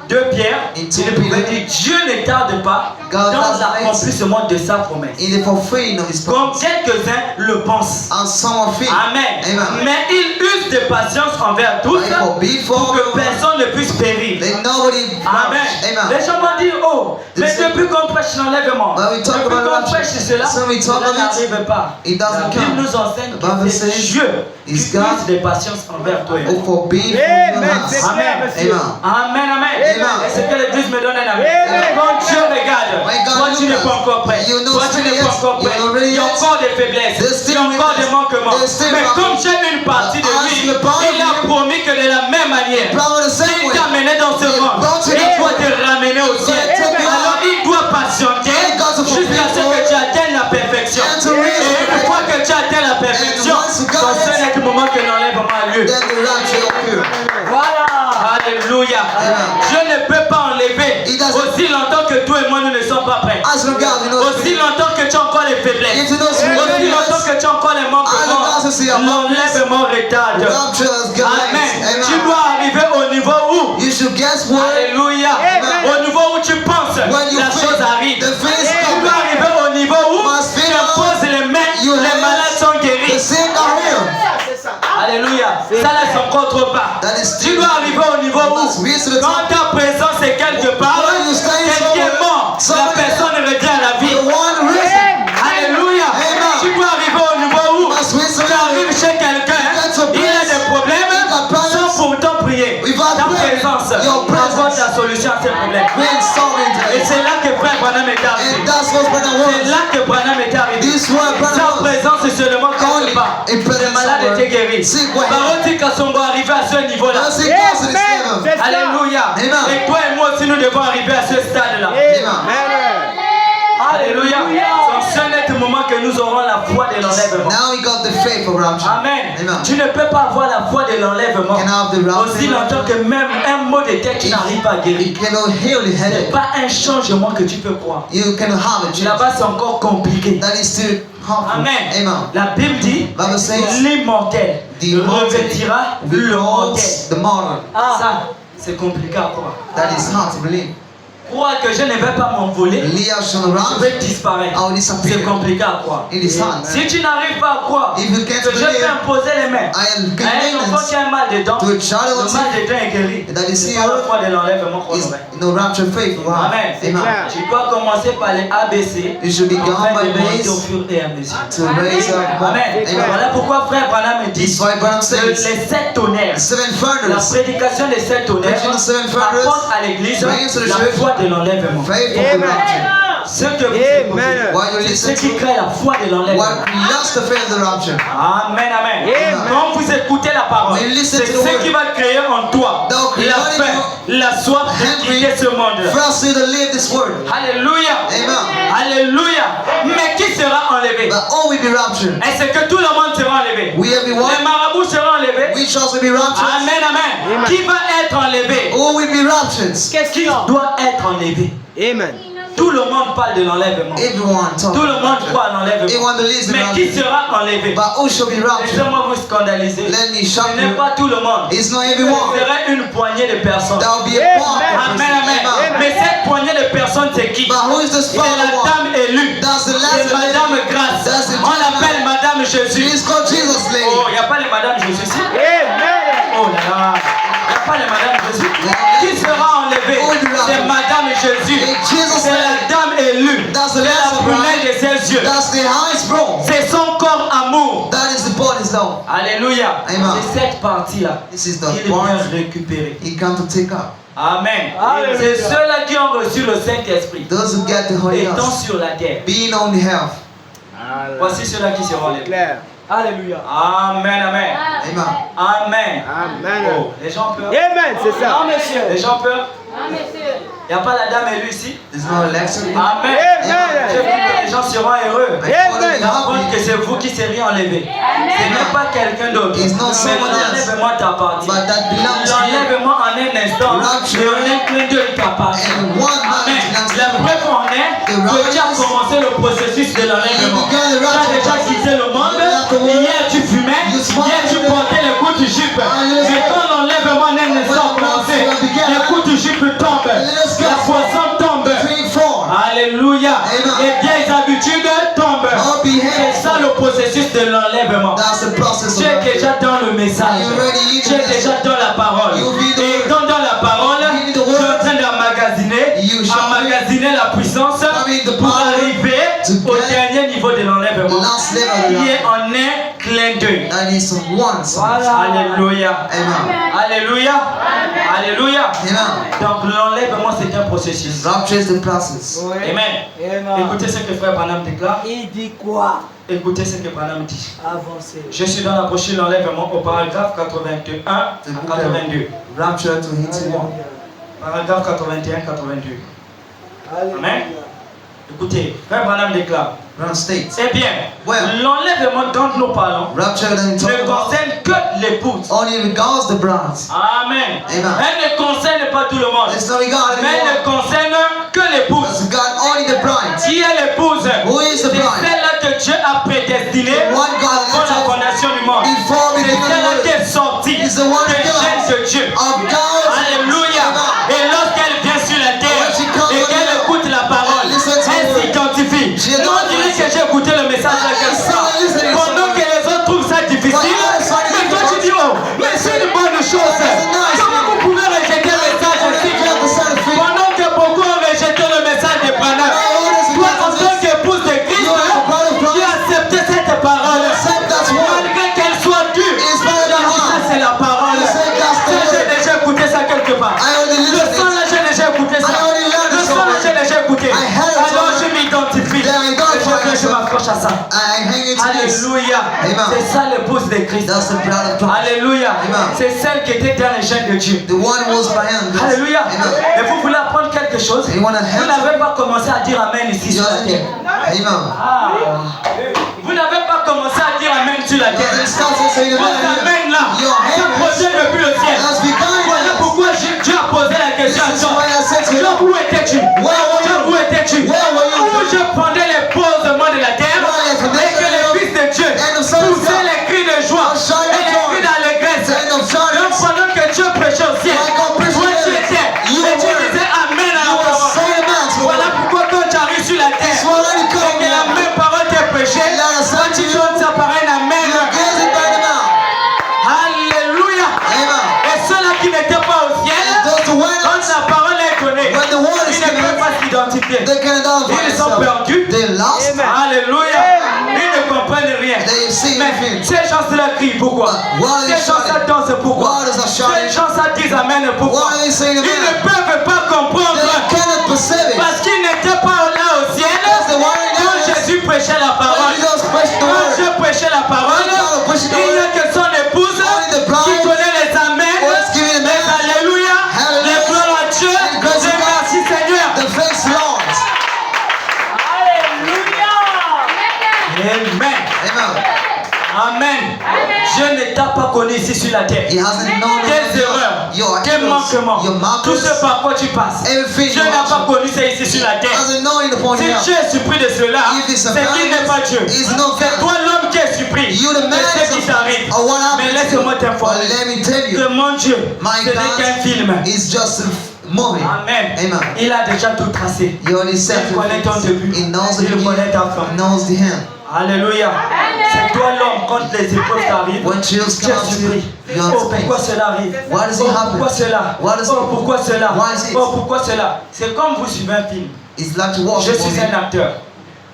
2 Pierre, In il 2 pouvait Peter, dire Dieu ne tarde pas God dans doesn't l'accomplissement de sa promesse. In the fulfilling of his Comme promise. quelques-uns le pensent. And some of it. Amen. Amen. Mais il use de patience envers tous Like for pour before, que personne ne puisse périr. let nobody Amen. Amen. Les gens vont dire, oh, mais This is- depuis qu'on prêche l'enlèvement, But we talk depuis about qu'on rapture. prêche cela, So we talk cela about it. n'arrive pas. It doesn't La Bible come. nous enseigne The Bible que c'est says Dieu is qui God puisse de patience envers toi et moi. for being Amen. C'est from clair, Amen. monsieur. Amen, amen. Amen. Est-ce que l'Église me donne un amen? Amen. Quand Dieu regarde, When God toi tu look n'es pas at, encore prêt. you know Toi tu n'es still pas yes, encore prêt. you're not ready Il y a yet. encore des faiblesses. There's Il still y a encore des weakness. manquements. There's still Mais comme problems. j'ai une partie de But as lui, the part of il a him, promis que de la même manière, Promise the same il way. t'a mené dans ce He monde, brought you il this doit way. te ramener au ciel. take you Alors out. il doit patienter He got to jusqu'à ce fulfill que tu atteignes la perfection. and to reach Et une the fois que tu atteins la perfection, And once you got son it, seul est le moment que l'enlèvement a lieu. then the rapture occur. Voilà. Alléluia. Amen. Dieu ne peut pas enlever He doesn't- aussi longtemps que toi et moi nous ne sommes pas prêts. As long as you know Aussi longtemps que tu as encore les faiblesses. If you know Aussi longtemps que tu as encore les manquements. As long as you see L'enlèvement retarde. rapture is good. Amen. Tu dois arriver au niveau où? You should guess what? Alléluia. Amen. Au niveau où tu penses When you la think chose arrive. the face Tu comes. dois arriver au niveau où Must tu feel imposes les mains, you les have malades sont The guéris. sick are healed. Alléluia. Ça laisse encore trop pas. That is Tu still. dois arriver au niveau You où must reach to the quand top. ta présence est quelque part, When you stand quelqu'un est mort, la somewhere, personne revient à la vie. The one risen. Alléluia. Amen. Tu dois arriver au niveau où Must reach to tu arrives the chez quelqu'un, Get your il a place. des problèmes, You got problems. sans pourtant prier. Without Ta praying. présence Your presence. apporte la solution à ces problèmes. Bring sorrow into Et it. c'est là que Frère Branham est arrivé. And that's what Brother C'est was. là que Branham est arrivé. This one, Brother Sa was. présence est seulement quelque Only part. a Les presence malades somewhere. étaient guéris. Sick were Parole dit qu'à son doit arriver à ce niveau-là. As he goes to this Amen. level. C'est ça. Alléluia. Amen. Et toi et moi aussi nous devons arriver à ce stade-là. Amen. Alléluia. C'est un net moment que nous aurons la foi de l'enlèvement. Now we got the faith of rapture. Amen. Amen. Tu ne peux pas avoir la foi de l'enlèvement Can have the aussi rapture. longtemps que même un mot de tête tu n'arrives pas à guérir. You cannot heal the Ce n'est headache. pas un changement que tu peux croire. You cannot have a change. Là-bas c'est encore compliqué. That is still harmful. Amen. Amen. La Bible dit Bible says, l'immortel The immortal revêtira le mortel. beholds the mortal. Ça, c'est compliqué à croire. That is hard to believe. Croire que je ne vais pas m'envoler, Leah shall je around. vais disparaître. I will C'est disappear. compliqué à croire. It is hard. Si tu n'arrives pas à croire If you can't que je believe, peux imposer les mains I am à un enfant qui a un mal de dents, to a child le of mal de dents est guéri. That is C'est pas la healed. foi de l'enlèvement qu'on is aurait. no rapture faith. Wow. Amen. Amen. Tu dois commencer par les ABC You should begin afin by de monter au base fur et à mesure. to raise up. Amen. Amen. Voilà pourquoi Frère Branham dit This is why Branham que says les 7 tonnerres, seven la furnaces, prédication des 7 tonnerres Preaching the seven furnaces, apporte à l'église brings to the la church foi de l'enlèvement. faith of the Amen. rapture. Ce que vous Amen. écoutez, While you c'est listen ce qui to crée la foi de l'enlèvement. what lost the faith of the rapture. Amen, amen. Amen. Quand vous écoutez la parole, When you listen c'est to the ce word, qui va créer en toi donc, la regarding faim, la soif de hungry, quitter ce monde. Firstly, to live this word. Alléluia. Amen. Alléluia. Mais qui sera enlevé? But all will be raptured. Est-ce que tout le monde sera enlevé? We Les everyone, marabouts seront enlevés. we shall be raptured. Amen, amen. Amen. Qui va être enlevé? All will be raptured. Qui doit être enlevé? Amen. Tout le monde parle de l'enlèvement. Everyone talk. Tout le monde croit à l'enlèvement. Everyone believes in Mais qui rapture. sera enlevé? But all shall be raptured. Laissez-moi vous scandaliser. Let me Ce shock n'est you. pas tout le monde. It's not Ce everyone. serait une poignée de personnes. That will be a part of the Amen, person. amen. Amen. Mais cette poignée de personnes, c'est qui? But who is the C'est la final one? dame élue. That's the C'est last Madame lady. Grâce. That's the On Jesus l'appelle lady. Madame Jésus. She's called Jesus Oh, lady. il n'y a pas les Madame Jésus ici. Amen. Oh là là. Il n'y a pas les Madame Jésus. Qui sera enlevé? C'est Madame Jésus. C'est la dame élue. That's the C'est la last prunelle de bride. ses yeux. That's the highest bro. C'est son corps amour. That is the body's love. Alléluia. Amen. C'est cette partie-là This is qu'il the vient part récupérer. he come to take up. Amen. Alléluia. C'est ceux-là qui ont reçu le Saint-Esprit. Those who get the Holy Étant Ghost, sur la terre. being on the health. Voici ceux-là qui seront enlevés. Claire. Alléluia. Amen, amen. Amen. Amen. Amen. Oh, les gens peuvent. Amen, c'est ça. Non, monsieur. Les gens peuvent. Il n'y a pas la dame élue ici. There's no election. Amen. Je Amen. veux que les gens seront heureux. Amen. D'apprendre que c'est vous qui serez enlevé. Ce n'est pas quelqu'un d'autre. It's not Mais someone else. l'enlèvement t'appartient. But that belongs to you. L'enlèvement en un instant Rapture. et en un clin d'œil t'appartient. And one man Amen. belongs to La you. preuve en est que tu as commencé le processus de l'enlèvement. Tu as déjà quitté le monde. Hier tu fumais. Hier tu portais les coups du jupe. Mais quand l'enlèvement en un instant a commencé, les coups du jupe tombent. La poisson tombe. 3, 4. Alléluia. Amen. Les vieilles habitudes tombent. All C'est behave. ça le processus de l'enlèvement. That's the process Tu of es rapture. déjà dans le message. You already in Tu es the déjà dans la parole. You be the Et word. quand dans la parole, You be tu the es en word. train d'emmagasiner, You shall emmagasiner la puissance Carry the pour power arriver to au get dernier niveau de The l'enlèvement, last level of qui est rapture. en un clin l'un d'eux. That is one son. Alléluia. Amen. Alléluia. Alléluia. Amen. Donc l'enlèvement c'est un processus. Rapture is the process. Amen. Écoutez ce que frère Branham déclare. Il dit quoi? Écoutez ce que Branham dit. Avancez. Je suis dans la brochure l'enlèvement au paragraphe 81 à 82. Rapture to 81. Paragraphe 81-82. Amen. Écoutez, frère Branham déclare. Brown states. Eh bien, Well, l'enlèvement dont nous parlons rapture that we talk ne about concerne que l'épouse. only regards the bride. Amen. Amen. Elle ne concerne pas tout le monde. It's not regarding Mais elle ne everyone. concerne que l'épouse. It's regarding only the bride. Qui est l'épouse? Who is the C'est bride? celle-là que Dieu a prédestinée One God avant la fondation du monde. before C'est beginning celle-là of qui the est sortie Is the one des given chaînes de Dieu. of God. Alléluia. Amen. Et lorsqu'elle vient sur la terre When she comes et on qu'elle earth, écoute la parole, listen to elle her. s'identifie. She Moi, on dirait que j'ai écouté le message de quelqu'un. Pendant que les autres trouvent ça difficile, mais toi tu dis, oh, mais c'est une bonne chose. Comment vous pouvez rejeter le message aussi? Pendant que beaucoup ont rejeté le message de Branham, toi en tant qu'épouse de Christ, tu as accepté cette parole. Malgré qu'elle soit dure, ça c'est la parole. J'ai déjà écouté ça quelque part. Le son là, j'ai déjà écouté ça. Le son là, j'ai déjà écouté. Alors je m'identifie. Et je m'accroche à ça. I hang it to this. Alléluia. Amen. C'est ça l'épouse de Christ. That's the bride of Christ. Alléluia. Amen. C'est celle qui était dans les chaînes de Dieu. The one who was by him. Alléluia. Amen. Et vous voulez apprendre quelque chose? You wanna Vous help? n'avez pas commencé à dire Amen ici sur la terre. Amen. Ah. Vous n'avez pas commencé à dire Amen sur la terre. It starts to say the Vos Amen là, Your c'est hand posé depuis le ciel. has begun. Voilà pourquoi Dieu a posé la question à This is Job. why I said to Job, you, où étais-tu? Where were Job, où you? étais-tu? Where were you? Où je pendais les posements de la terre et que les fils de Dieu poussaient les cris de joie et les cris d'allégresse. Donc pendant que Dieu prêchait au ciel, toi tu étais et tu disais Amen à la parole. Voilà pourquoi quand tu arrives sur la terre et que la même parole t'est prêchée, toi tu donnes ça par un Amen. Alléluia. Et ceux-là qui n'étaient pas au ciel, quand la parole est donnée, When the word is ils ne given, peuvent pas s'identifier. they can identify Ils sont themselves. perdus. They lost. Alléluia. Ils ne comprennent rien. They see Mais nothing. ces gens-là crient pourquoi? Why are they Ces gens-là shouting? dansent pourquoi? Why are they shouting? Ces gens-là disent Amen pourquoi? Why are they saying Ils amen? ne peuvent pas comprendre They cannot perceive it. parce qu'ils n'étaient pas là au ciel they weren't in quand heaven. Jésus prêchait la When parole. Jesus preached the Quand word, Dieu prêchait la parole, When God preached the il n'y a word, que son épouse only the bride qui connaît les Amen, was giving les amen. Alléluia, Hallelujah. les gloires à Dieu, And grace to les God. merci Seigneur. the thanks Lord. Amen. Amen. Amen. Dieu ne t'a pas connu ici sur la terre. He hasn't known Tes erreurs, your tes errors, manquements, your tout ce markers, par quoi tu passes. everything Dieu you n'a pas have. connu ça ici sur la He terre. hasn't known it upon Si him. Dieu est surpris de cela, If it's c'est qu'il n'est pas Dieu. He's not C'est God. toi l'homme qui est surpris You the de man ce qui t'arrive. of what Mais happened to laisse-moi you. t'informer But let me tell que you, mon Dieu, my ce n'est qu'un film. God is just a movie. Amen. Amen. Il a déjà tout tracé. He already said Il connaît ton début. He knows the Il connaît beginning. ta fin. He knows the end. Alléluia. C'est toi l'homme quand les épreuves t'arrivent. When trials Tu es come to you, surpris. you are Oh, pourquoi space. cela arrive? Why does it Oh, happen? pourquoi cela? Why does Oh, it- pourquoi cela? Why is it? Oh, pourquoi cela? C'est comme vous suivez un film. It's like to watch Je a suis movie. un acteur.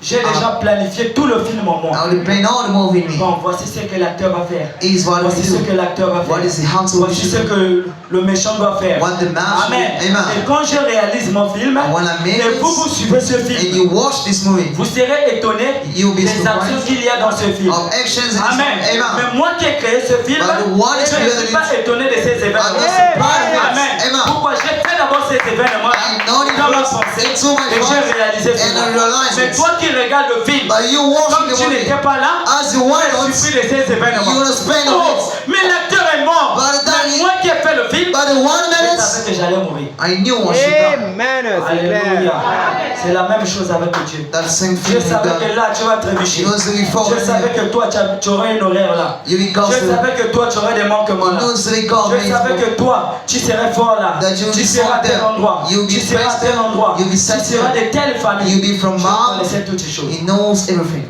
J'ai déjà planifié tout le film en moi. I will plan all the movie in me. Bon, voici ce que l'acteur va faire. Is what Voici we ce do. que l'acteur va faire. What is the how to Voici ce do. que le méchant doit faire. What the man should do. Amen. Amen. Et quand je réalise mon film, when I make et it, vous suivez ce And film, you watch this movie, vous serez étonné You'll be des surprised actions qu'il y a dans ce film. of actions in this Amen. movie. Amen. Mais moi qui ai créé ce film, But the one is je ne created suis pas it. étonné de ces I'm événements. not surprised of it. Amen. Amen. Pourquoi j'ai fait d'abord ces événements I know it dans ma first pensée into my et j'ai thoughts réalisé and I cela. realized Mais it. toi qui regardes le film, But you watching comme the tu movie, n'étais pas là, as you tu watch es it, surpris de ces événements. you will spend Oh, on it. mais l'acteur est mort. But that Mais is- moi qui ai fait le film, But the 1 je minute, savais que j'allais mourir. I knew what should die. Amen. C'est Alléluia. clair. C'est la même chose avec Dieu. That same Je feeling savais that que là tu vas trébucher. knows the before. Je savais que toi tu aurais une horaire là. You will go Je through. savais que toi tu aurais des manquements là. You knows the God. Je savais que toi tu serais fort là. That you Tu will be seras à strong tel there. endroit. You will be Tu seras à blessed tel there. endroit. You will be Tu set seras there. de telle famille. You will be from Je mom. connaissais toutes ces choses. He knows everything.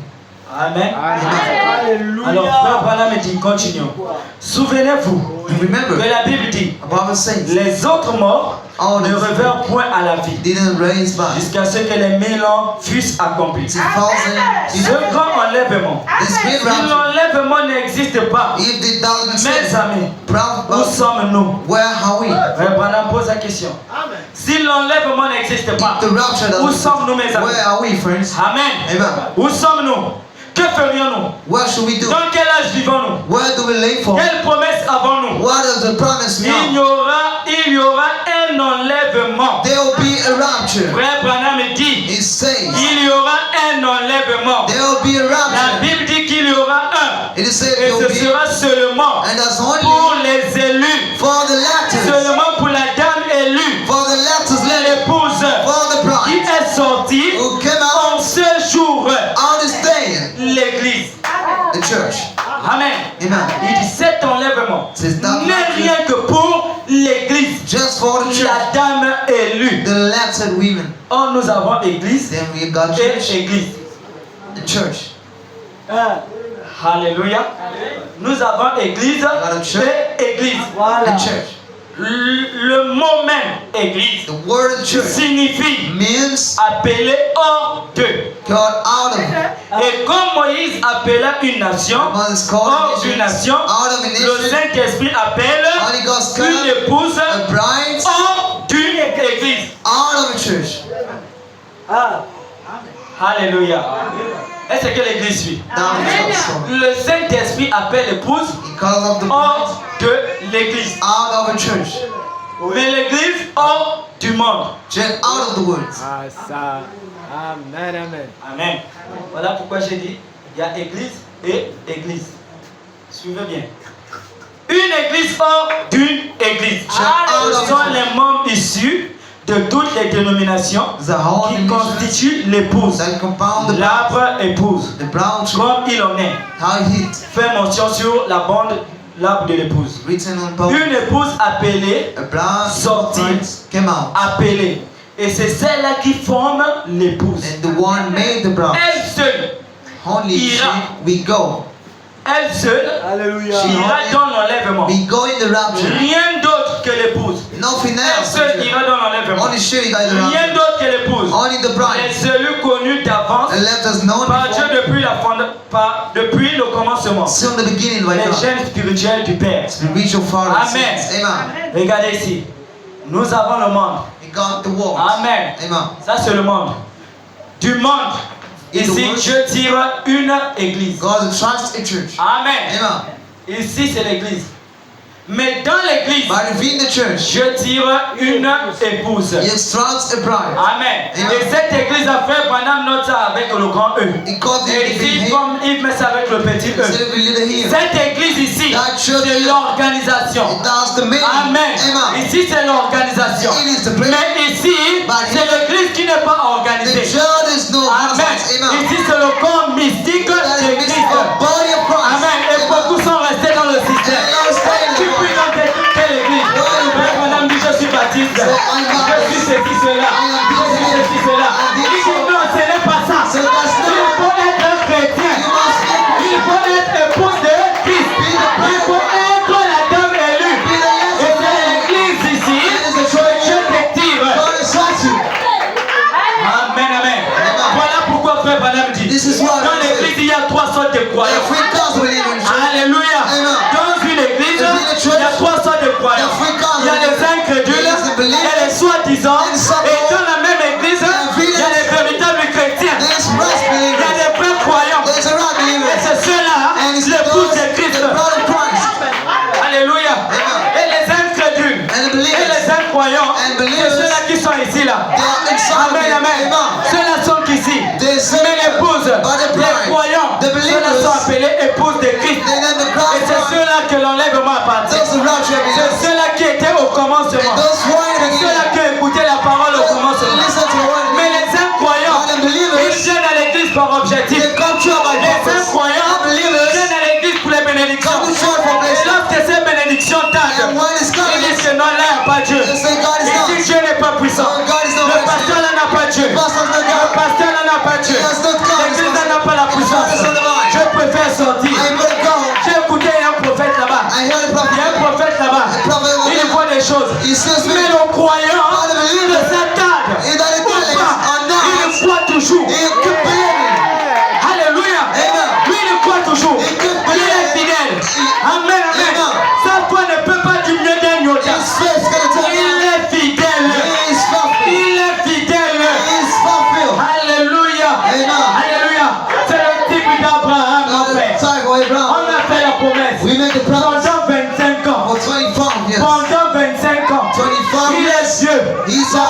Amen. Alléluia. Alors frère Branham dit continuons. Souvenez-vous And remember, que la Bible dit the Bible says, les autres morts All ne this revint point à la vie, didn't raise back. jusqu'à ce que les 1000 ans fussent accomplis. 2000 Ce grand enlèvement, This great si rapture. l'enlèvement n'existe pas, If the doesn't mes exist, amis, proud où about sommes-nous? where are we? Frère Branham pose la question. Si l'enlèvement n'existe pas, The rapture où doesn't sommes-nous, mes exist. amis? Where are we, friends? Amen. Amen. Où sommes-nous? Que ferions-nous? What should we do? Dans quel âge vivons-nous? Where do we live for? Quelle promesse avons-nous? What does the promise Il y mean? aura un enlèvement. There will be a rapture. Frère Branham dit, It says il y aura un enlèvement. there will be a La rapture. Bible dit qu'il y aura un. It is said Et there will ce be, sera seulement and that's pour only les élus. for the lattice, Seulement pour la dame élue. for the lattice lady, L'épouse for the qui bride est sortie who came out en ce jour. on this day, L'église. the church. Amen. Amen. Il dit cet enlèvement C'est that n'est rien que pour l'église. Just for the church, La dame élue. the latticed women. Or nous avons église Then we got et church, église. the church. Alléluia. Nous avons église et église. The church. Le mot même église The word church signifie means appelé hors d'eux. God out of. Et comme Moïse appela une nation Moses called hors d'une nation, out of a le nation. Saint-Esprit appelle Holy Ghost une called épouse a bride hors d'une église. out of a church. Alléluia. Est-ce que l'église suit? Down the church. Le Saint-Esprit appelle l'épouse He calls up the bride hors de l'église. out of a church. Mais l'église hors du monde. Just out of the world. Ah, ça. Amen, amen. Amen. Voilà pourquoi j'ai dit, il y a église et église. Suivez bien. Une église hors d'une église. Ce sont les membres issus de toutes les dénominations The whole qui nation constituent l'épouse. that compound the bride, L'arbre épouse. the brown tree, Comme il en est. how it hit, Fait mention sur la bande, l'arbre de l'épouse. written on top. Une épouse appelée, A brown Sortir. bride came out, appelée. Et c'est celle-là qui forme l'épouse. and the one made the bride. Elle seule, Only she, Ira. we go. elle seule, Alléluia. ira dans l'enlèvement. We go in the rapture. Rien d'autre que l'épouse. Nothing Elle else. seule ira dans l'enlèvement. Only she got the Rien rapture. d'autre que l'épouse. Only the bride. Les élus connus d'avance And let us know par Dieu before, depuis le commencement. from the beginning by Les God. gènes spirituels du Père. Spiritual father. Amen. Amen. Regardez ici. Nous avons le monde. We got the world. Amen. Amen. Ça c'est le monde. Du monde. In the Ici, world. Dieu tire une église. God trusts a church. Amen. Amen. Ici, c'est l'église. Mais dans l'église, But within the church, Dieu tire une épouse. He trusts a bride. Amen. Amen. Et cette église a fait Branham note ça avec le grand E. He called it Et the big ici, head. comme il met ça avec le petit E. Instead of a little here. Cette église ici, That church c'est is- l'organisation. That's the main. Amen. Amen. Ici, c'est l'organisation. It is the place. Mais ici, But c'est l'église qui n'est pas The organisée. church is no Amen. house. Amen. Ici, c'est le corps mystique That de is the Christ. body of Christ. Amen. Et beaucoup sont restés dans le système. Tu puis dans quelle église? Frère Madame dit je suis baptiste. Je suis ceci, cela. Je suis ceci, cela. Il dit non, ce n'est pas ça. Il faut être chrétien. Il faut être épouse de Christ. Il faut être la dame élue. Et c'est l'église ici que Dieu te tire. Amen, amen. Voilà pourquoi Frère Madame dit This is what dans l'église il y a trois sortes de croyants. Alléluia. Dans une église, il y a trois sortes de croyants. Il y a les incrédules, il y a les soi-disant, et dans la même église, il y a les véritables chrétiens. Il y a les vrais croyants. Et c'est ceux-là, l'épouse de Christ. Alléluia. Et les incrédules, et les incroyants, c'est ceux-là qui sont ici là. Amen, amen. Ceux-là sont ici. Mais l'épouse, les croyants, ceux-là sont appelés épouses de Christ. Et c'est ceux-là que l'enlèvement appartient. C'est ceux-là qui étaient au commencement. C'est ceux-là qui écoutaient la parole au commencement. Mais les incroyants, ils viennent à l'église par objectif. Les incroyants viennent à l'église pour les bénédictions. Et lorsque ces bénédictions tardent, ils disent que non, là, il n'y a pas Dieu. Ici, Dieu n'est pas puissant. Le pasteur là n'a pas Dieu. Le pasteur là n'a pas Dieu. L'église là n'a pas la puissance. Je préfère sortir. J'ai écouté un prophète là-bas. Il y a un prophète là-bas. Il voit des choses. Mais le croyant,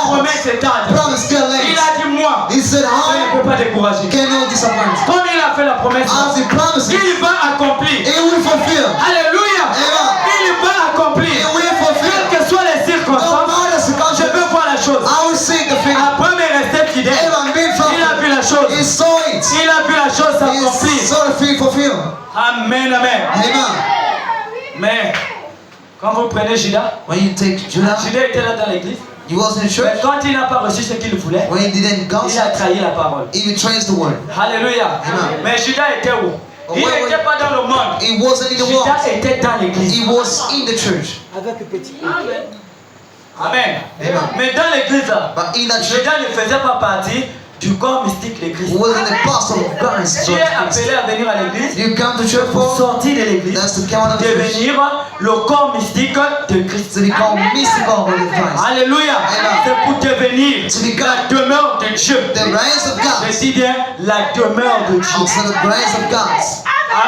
promesse est tarde. Promise still Il late. a dit moi, He said, je ne I peux pas décourager. cannot disappoint. Comme il a fait la promesse, As he promises, il va accomplir. he will fulfill. Alléluia. Amen. Il va accomplir. He will fulfill. Quelles que soient les No circonstances, matter the je circumstance, veux voir la chose. I will see the thing. Après, mais rester fidèle. Amen. Being Il a fulfilled. vu la chose. He saw it. Il a vu la chose He s'accomplir. saw the thing fulfilled. Amen, amen. Amen. Mais quand vous prenez Judas, When you take Judah, Judas était là dans l'église. he was in Mais church. quand il n'a pas reçu ce qu'il voulait, When he didn't il a gossip, trahi la parole. he betrays the word. Alléluia. Amen. Mais Judas était où? Il Where n'était pas dans le monde. He wasn't in the world. Judas était dans l'église. He was in the church. Avec le petit. Amen. Amen. Mais dans l'église, là, But in that church, Judas ne faisait pas partie du corps mystique de he l'église. wasn't the pastor of Christ. Tu es appelé à venir à l'église, You come to church pour for sortir de l'église, that's to come out of the church devenir le corps mystique de Christ. to become mystical with Christ. Alléluia. Amen. C'est pour devenir To become la demeure de Dieu. the grace of God. Je dis bien la demeure de Dieu. Also the grace of God.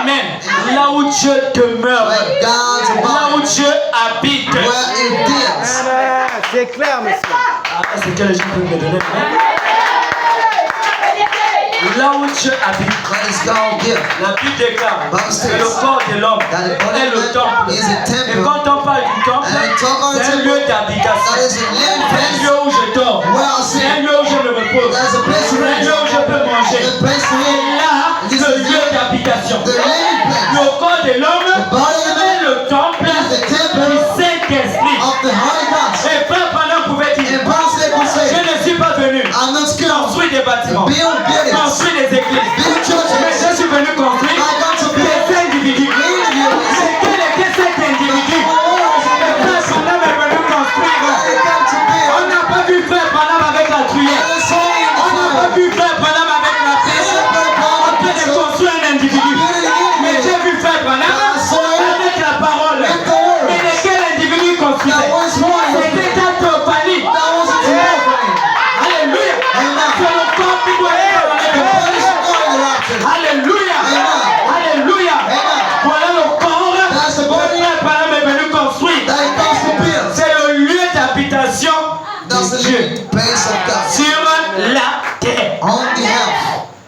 Amen. Là où Dieu demeure. Where God's Là où abide. Dieu habite. Where it deals. C'est clair, monsieur. Ah, c'est que les gens peuvent me donner. Hein? Là où Dieu habite. Where is God here? La Bible déclare Bible que states le corps de l'homme that the body est of le man temple. is a temple. Et quand on parle du temple, And we talk about c'est un temple. lieu d'habitation. That is a living C'est un place. lieu où je dors. Where I C'est un sit. lieu où je me repose. That's a place to C'est un rest. lieu où je peux manger. The place to Et live. là, This le is lieu d'habitation. the living place. Le corps de l'homme The body of est man le temple is the temple du Saint-Esprit. of the Holy Ghost. Et frère Branham pouvait dire, And Paul said, je ne suis pas venu I'm not scared. construire des bâtiments, Build buildings. construire des églises. Build Mais churches. je suis venu construire I got to build des individus. individuals. Mais quel était cet individu? Frère Branham est venu construire. I got to build. On n'a pas vu frère Branham avec la cuillère. On n'a pas vu frère Branham avec la pêche. En train de construire un individu. Mais j'ai vu frère Branham avec la parole. Mais lequel individu construisait? C'était ta topanie. Alléluia. C'est le corps qui doit être dans les corps. Alléluia. Alléluia. Voilà le corps que frère Branham est venu construire. C'est le lieu d'habitation de Dieu sur la terre.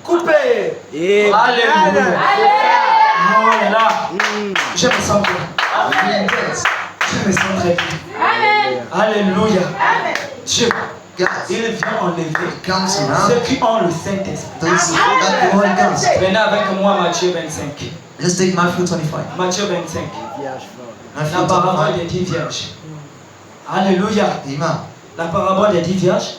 Coupé. Et Alléluia. Oh là là. Je me sens bien. Je me sens très bien. Alléluia. Dieu, il vient enlever ceux qui ont le Saint-Esprit. Venez avec moi Matthieu 25. Let's take Matthew 25. Matthieu 25. vierge fort. La Matthew parabole 25. des 10 vierges. Alléluia. Amen. La parabole des 10 vierges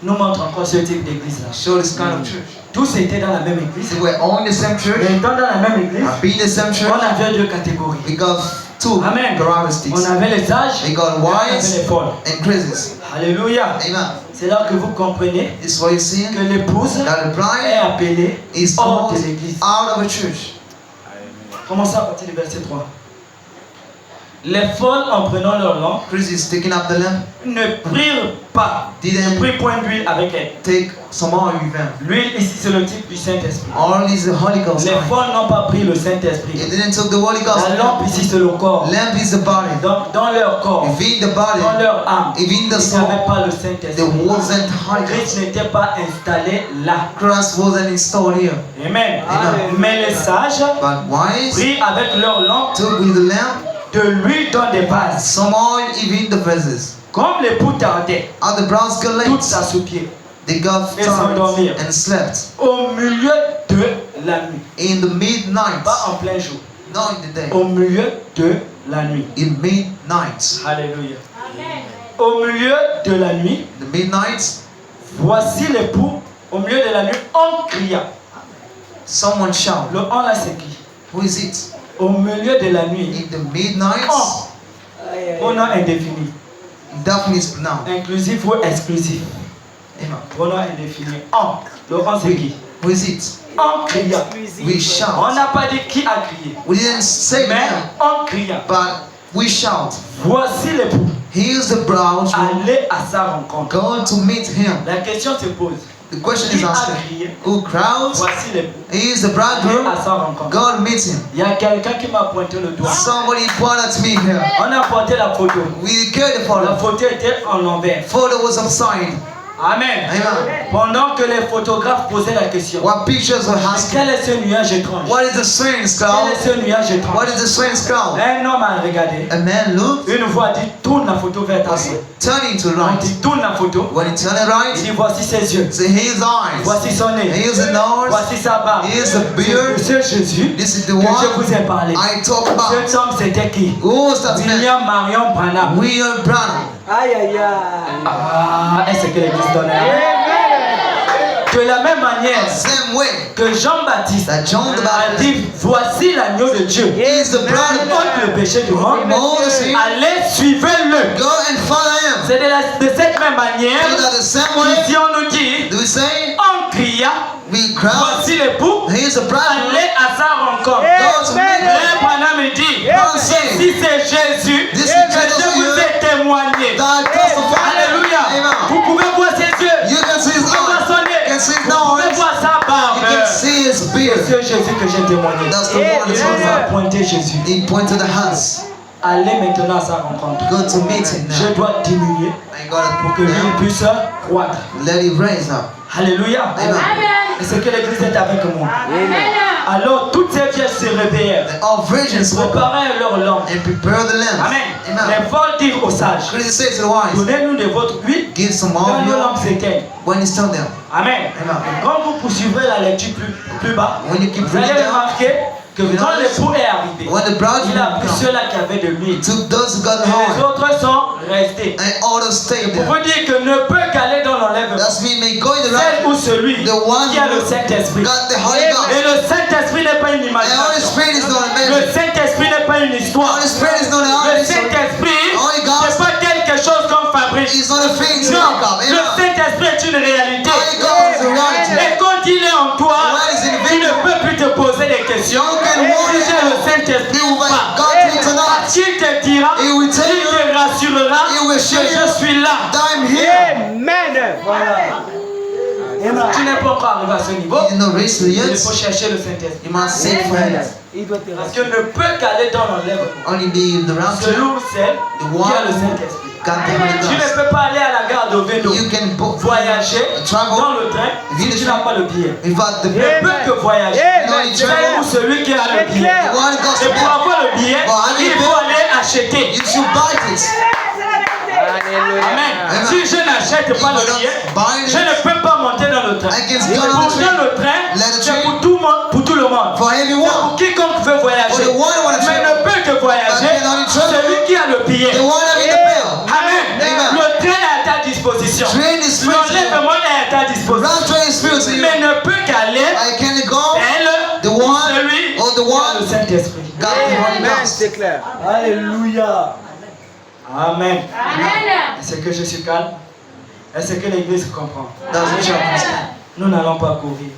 nous montre encore ce type d'église-là. Show this kind of church. Tous étaient dans la même église. They were all in the same church. Mais étant dans la même église, Being the same on church, avait deux catégories. we got two Amen. characteristics. On avait les âges We et got on avait wise les folles. and crazies. Alléluia. Amen. C'est là que vous comprenez This is what you see. que l'épouse That the est bride appelée is hors called de l'église. out of a church. Commençons à partir du verset 3. Les folles, en prenant leur lampe, Chris is taking up the lamp. ne prirent pas, ne Didn't prirent point d'huile avec elle. take some oil with them. L'huile ici, c'est le type du Saint-Esprit. All is the Holy Ghost. Les kind. folles n'ont pas pris le Saint-Esprit. It didn't take the Holy Ghost. La lampe ici, c'est le corps. Lamp is the body. Donc, dans leur corps, Within the body, dans leur âme, within the ils soul, n'avaient pas le there Saint-Esprit. wasn't Holy Ghost. Christ n'était pas installé là. Christ wasn't installed here. Amen. Amen. Mais les sages But wise prirent avec leur lampe took with the lamp de l'huile dans des vases. some oil even the vases. Comme l'époux tardait, At the brows got toute late, sa soupier, they got Et tired s'endormir. and slept. au milieu de la nuit. In the midnight, Pas en plein jour. not in the day, Au milieu de la nuit. in midnight. Alléluia. Au milieu de la nuit, The midnight, voici l'époux. Au milieu de la nuit, on cria. someone shout. Le on là, c'est qui? Who is it? Au milieu de la nuit, In the midnight, on. Pronom indéfini. definitely pronoun. Inclusif ou exclusif. Amen. Pronom indéfini. On. Le on, c'est qui? Who is it? On cria. We On shout. n'a pas dit qui a crié. We didn't say the Mais name, on cria. but we shout. Voici l'époux. Here's the bride Allez à sa rencontre. going to meet him. La question se pose. The question Qui is a asked, crié? who crowds? Voici l'époux. He is the Dieu bridegroom. à sa rencontre. God meets him. Il y a quelqu'un qui m'a pointé le doigt. Somebody pointed to me here. On a porté la photo. We carried the La photo. photo était en l'envers. Photo was upside. Amen. Amen. Pendant que les photographes posaient la question. What pictures were asking? Quel est ce nuage étrange? What is the strange Quel cloud? est ce nuage étrange? What is the strange cloud? Un homme a regardé. A man looked, Une voix dit tourne la photo vers ta was droite. turning to On right. dit tourne la photo. When he turned it Il right, dit voici ses yeux. see his eyes. Voici son nez. Here's the nose. Voici sa barbe. Here's the beard. C'est Jésus This is the que je one vous ai parlé. I talk about. Cet homme c'était qui? Who was that man? William Marion Branham. William Branham. Aïe, aïe, aïe. Ah, est-ce que l'église donne de la même manière Same way que Jean-Baptiste that John the a Baptist dit voici l'agneau de Dieu he is the qui bridegroom. ôte le péché du monde. All the sin. Allez, suivez-le. Go and follow him. C'est de cette même manière Is that the same way? qu'ici on nous dit, Do we say on cria, we crowd? voici l'époux, He is the bridegroom. allez à sa rencontre. Go to meet him. Frère Branham me dit, Don't say si c'est Jésus, This is que Jesus je vous ai témoigné. that testified. Alléluia. Amen. Vous pouvez voir ses yeux. You can see his Vous pouvez voir eyes. son nez. You can see his Vous pouvez nose. voir sa barbe. You can see his beard. C'est Jésus que j'ai témoigné. That's the one Il that's nous a on pointé Jésus. He pointed the hands. Allez maintenant à sa rencontre. Go to meet him Je now. dois diminuer I gotta pour que put lui him. puisse croître. Let him raise up. Alléluia. Amen. Et c'est que l'église est avec moi. Alors toutes ces vierges se réveillèrent, All virgins woke up préparèrent leur lampe. and prepare the lamp. Amen. Amen. Les folles dirent aux sages, Christ said to the wise, donnez-nous de votre huile give some quand of nos your lampes s'éteignent. when it's turned down. Amen. Amen. Quand vous poursuivrez la lecture plus bas, When you keep vous allez reading down, remarquer que quand l'époux est arrivé, when the il a bridegroom pris comes, ceux-là qui avaient de l'huile. took those who got the Et les horn, autres sont restés. and others stayed Pour there. vous dire que ne peut qu'aller dans l'enlèvement That's me may go in the celle right, ou celui the one qui a le who Saint-Esprit. got the Holy Et Ghost. le Saint-Esprit n'est pas une The Holy imagination. Spirit is not a Le man. Saint-Esprit n'est pas une The histoire. Holy Spirit is not a Le artist. Saint-Esprit, Holy c'est Ghost pas quelque chose qu'on fabrique. is not a thing to Non, make up. le Amen. Saint-Esprit est une réalité. Holy Ghost is a reality. Et quand il est en toi, When it's in tu ne you, peux plus te poser des questions. you can Si worry. j'ai le Saint-Esprit He ou will pas. God to you tonight. Parce qu'il te dira, He will il tell you te rassurera He will que show you je suis là. that I'm here. Amen. Voilà. Tu n'es pas encore arrivé à ce niveau. You know, race Il yet. faut chercher le Saint-Esprit. You must seek for him. Il doit te Parce rassurer. que ne peut qu'aller dans l'enlèvement Only be in the rapture. celui ou celle The qui a le one Saint-Esprit. got the Holy Tu ne Ghost. peux pas aller à la gare de Véno, You can voyager travel dans le train si tu n'as pas le billet. in fact the Tu ne peux que voyager. Amen. Celui ou celui qui a le C'est billet. clair. one goes Et to pour bed. avoir le billet, Bon, allez, il faut aller acheter. You should buy it. Alléluia. Amen. Amen. Si je n'achète pas le billet, je ne peux pas monter dans le train. I can Et go on pour the dans train. le train, Let the c'est train- pour tout le monde. Pour tout le monde. For C'est everyone. pour quiconque veut voyager. For the one who wanna Mais travel. ne peut que voyager But can only travel. celui qui a le billet. The one having the bill. Amen. Amen. Le train est à ta disposition. Train is free to you. L'enlèvement est à ta disposition. Rapture is free to you. Mais ne peut qu'aller I can go. elle, The one celui or the qui a one le Saint-Esprit. got the Holy Amen. Ghost. C'est clair. Alléluia. Amen. Est-ce que je suis calme? Est-ce que l'église comprend? Does the church understand? Nous n'allons pas courir.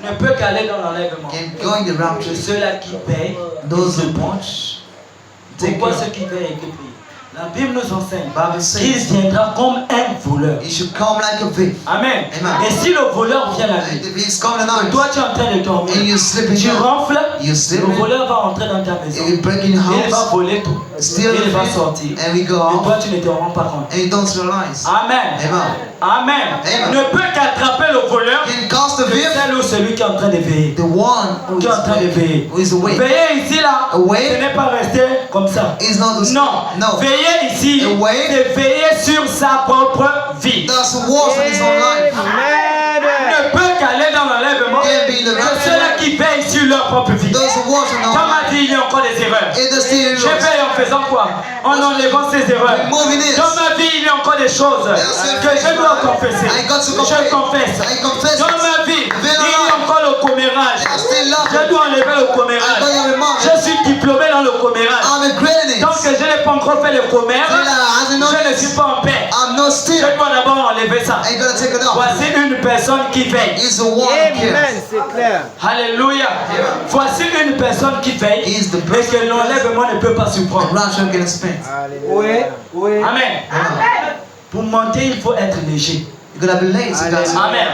Ne peut qu'aller dans l'enlèvement. Can go in the rapture. Ceux-là qui payent, Those ils who se want. penchent. Take Pourquoi care. ceux qui payent et qui payent? La Bible nous enseigne Bible qu'il says viendra comme un voleur. he should come like a thief. Amen. Amen. Et si le voleur vient la nuit, If he's coming tonight toi tu es en train de dormir, and you sleep in tu your, ronfles, you sleep le in, voleur va entrer dans ta maison. he will break in your Il va house, voler tout. steal Il va everything, sortir. and we go Et out, toi tu ne te rends pas compte. and you don't realize. Amen. Amen. Amen. Amen. Ne peut qu'attraper le voleur Can cast the que thief, celle ou celui qui est en train de veiller. the one who Qui est en train de veiller. is awake. Veiller ici là, Awake. ce n'est pas rester comme ça. Is not the Non. no. Veiller ici, Awake. c'est veiller sur sa propre vie. That's the worst of his own life. Amen. Ne peut qu'aller dans l'enlèvement Can't be the que rapture. ceux-là qui veillent sur leur propre vie. Those who watch and Comme not. a dit, il y a encore des erreurs. In the still Je veille en faisant quoi? En enlevant ces erreurs. Removing it. Dans ma vie, il y a encore des choses que je dois confesser. I got to Je confess. confesse. I confess Dans it. ma vie, il y a encore le commérage. I still love Je it. dois enlever le I got commérage. your remark. Je suis diplômé dans le commérage. I'm a great in it. Tant que je n'ai pas encore fait le commerce, Till I hasn't je ne noticed. suis pas en paix. I'm not still. Je dois d'abord enlever ça. I gotta take it off. Voici une personne qui veille. He's the one who Amen. cares. C'est clair. Alléluia. Voici une personne qui veille He's the et person que l'enlèvement ne peut pas surprendre. rapture can expect. Oui. Oui. Amen. Amen. Pour monter, il faut être léger. You're gonna be late. You guys. Amen.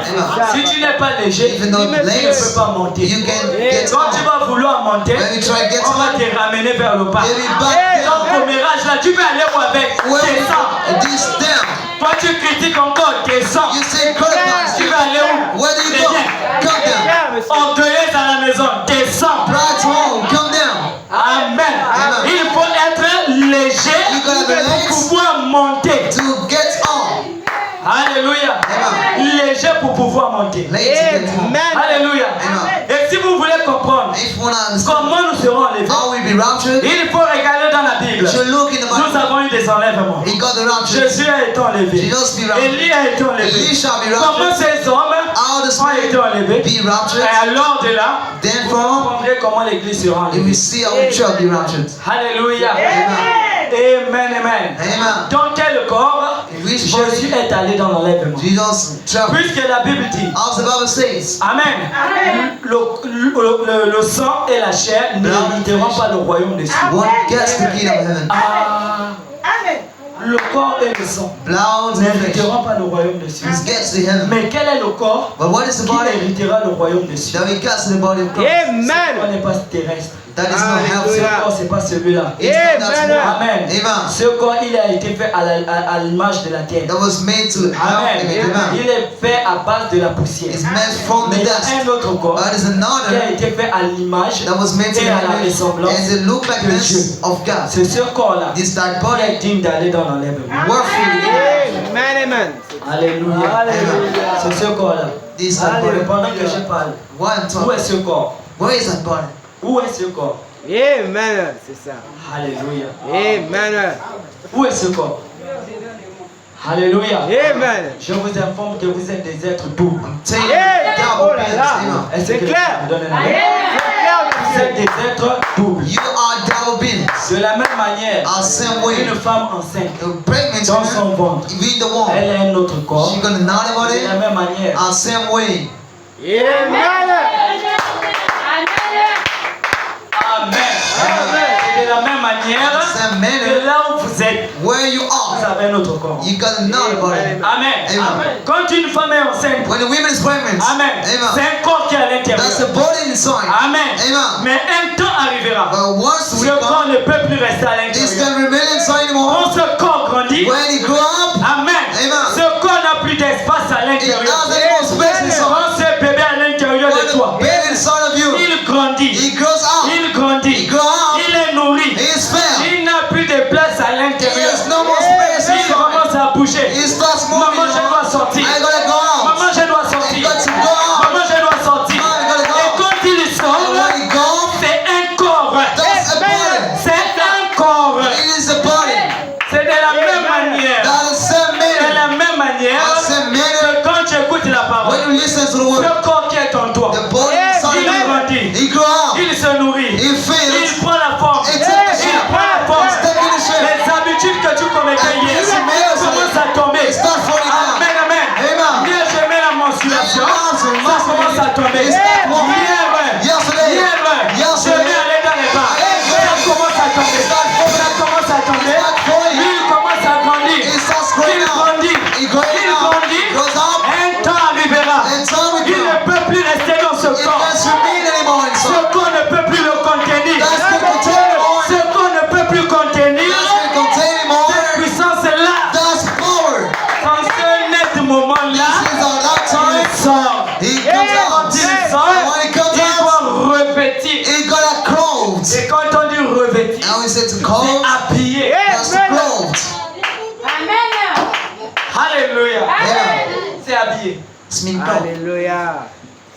Si tu n'es pas léger, tu Even though ne it's late, peux pas monter. you can get Quand tu on. vas vouloir monter, When you try to get on va on, te ramener vers le bas. you'll be back Dans down. ton mirage là, tu peux aller où avec? Descends. This down. Toi tu critiques encore, descends. You say criticize. Tu vas aller où? Where do you go? Come down. Orgueilleuse à la maison, descends. Pride home. Come down. Amen. Amen. Il faut être léger You gotta be pour light. pouvoir monter. To get on. Alléluia. Amen. Léger pour pouvoir monter. Late to get on. Alléluia. Amen. Et si vous voulez comprendre If you wanna understand comment nous serons enlevés, how we be raptured, il faut regarder dans la Bible. you should look in the Nous Bible. avons eu des enlèvements. He got the rapture. Jésus a été enlevé. Jesus be raptured. Élie a été enlevé. Elisha be Comment raptured. ces hommes How the ont Spirit été enlevés? be raptured. Et alors de là, Then vous from comprendrez comment l'église sera you will enlevée. see how the church be raptured. Alléluia. Amen. Amen, amen. Amen. Dans quel corps In which Jésus body est allé dans l'enlèvement? Jesus traveled. Puisque la Bible dit, As the Bible says, Amen. Le sang et la chair n'hériteront pas le royaume des cieux. one gets the kingdom of heaven. Ah, le corps et le sang Blood and flesh. n'hériteront pas le royaume des cieux. This gets to heaven. Mais quel est le corps But what is the qui body héritera le royaume des cieux? that we gets to the body of Christ? On n'est pas terrestre. That is not Ce healthy. corps, c'est pas celui-là. It's not that one. Amen. Amen. Ce corps, il a été fait à l'image de la terre. That was made to Amen. help. Amen. Il est fait à base de la poussière. It's made from Mais the il y a dust. un autre corps But there's qui a another été fait à l'image that was made to et à la the image ressemblance and the look de likeness Dieu. of God. C'est ce corps-là This that qui est body digne d'aller dans l'enlèvement. worthy. Alléluia. C'est ce corps-là. This that body. Pendant que je parle, What I'm où talking. est ce corps? Where is that body? Où est ce corps? Amen. C'est ça. Alléluia. Amen. Où est ce corps? Alléluia. Amen. Je vous informe que vous êtes des êtres doubles. I'm telling Yeah. you, Oh double là beings. là. Amen. Est-ce C'est que clair. vous donnez la main? Vous C'est êtes des êtres doubles. You are double beings. De la même manière, Are same way. une femme enceinte The pregnant dans son woman, ventre, even the one, elle a un autre corps. she got another body. De la même manière, Are same way. Amen. Et de la même manière, Same que manner. là où vous êtes, Where you vous are, avez un autre corps. you got another body. Amen. Amen. Quand une femme est enceinte, When the woman is pregnant, Amen, c'est amen. un corps qui est à l'intérieur. That's the body inside. Amen. Amen. Mais un temps arrivera. But once we Ce corps come, ne peut plus rester à this l'intérieur. can remain inside anymore. Quand ce corps grandit, When he grow up, Amen. Amen. Ce corps n'a plus d'espace à it l'intérieur. has any more space inside. Quand ce bébé à l'intérieur When de toi, the baby inside of you, il grandit. he grows up. Il grandit. He grows up. Il est nourri. He is fed. Il n'a plus de place à He l'intérieur. has no more space Il inside. commence à bouger. He starts moving. Maman, je dois sortir. I gotta go out. Maman, je dois I sortir. got to go out. Maman, je dois sortir. Mom, I gotta go Et out. quand il sort, And when he goes, c'est un corps. that's a body. C'est un corps. It is a body. C'est de la même manière. That is same De manner. la même manière That same manner. que quand tu écoutes la parole, When you listen to the word, ce corps qui est en toi, the body inside il of you, grandit. he grow up. Il se nourrit. He feels. Il prend la forme. It takes the Il shape. prend la forme. It's taking the shape. Les habitudes que tu commettais And hier this males, commencent à tomber. it starts falling down. Amen, amen. Amen. Hier, j'aimais la menstruation. Amen. Ça commence à tomber. It starts walking. Yesterday, je vais aller dans les bars. Ça commence à tomber. Ça commence à tomber. Lui, il commence à grandir. It starts growing Il up. grandit. He grows Il up. grandit. Grows up. Un temps arrivera. And time will Il ne come. peut plus rester dans ce It corps. can't remain anymore Ce inside. corps ne peut plus le contenir. That's the container. Ce corps ne peut plus contenir That's the container cette more. puissance-là. That's power. Dans ce net moment-là, This is at that il time. sort. He comes Quand out. il sort, And when he comes il out, doit revêtir. he got a clothes. Et quand on dit revêtir, And we say to c'est clothes. habillé. That's clothes. Alléluia. Amen. C'est habillé. It's mean clothes. Alléluia.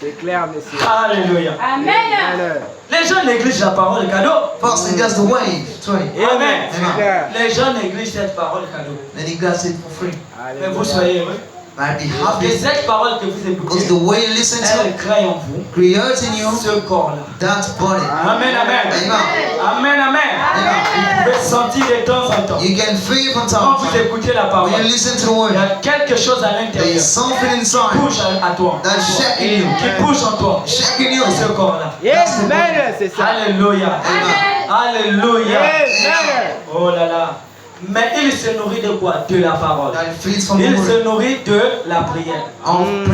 C'est clair, monsieur. Alléluia. Amen. Les gens négligent la parole cadeau. First, he gets the wave. Sorry. Amen. C'est clair. Les gens négligent cette parole cadeau. Then he gets it for free. Mais vous soyez heureux. I'd be Parce que happy cette parole que vous because écoutez, the way you listen elle to crée en vous creates in you ce corps-là. that body. Amen, amen. Amen. Amen, amen. Vous pouvez sentir de temps en temps. You can feel from Quand time vous to time. écoutez la parole, When you listen to the il y word, a quelque chose à there l'intérieur is something qui inside bouge à toi. that's shaking you. Qui bouge en toi. Shaking you. Ce corps-là. Amen. C'est ça. Alléluia. Amen. Alléluia. Amen. Oh là là. Mais il se nourrit de quoi? De la parole. That feeds from the Il word. se nourrit de la prière.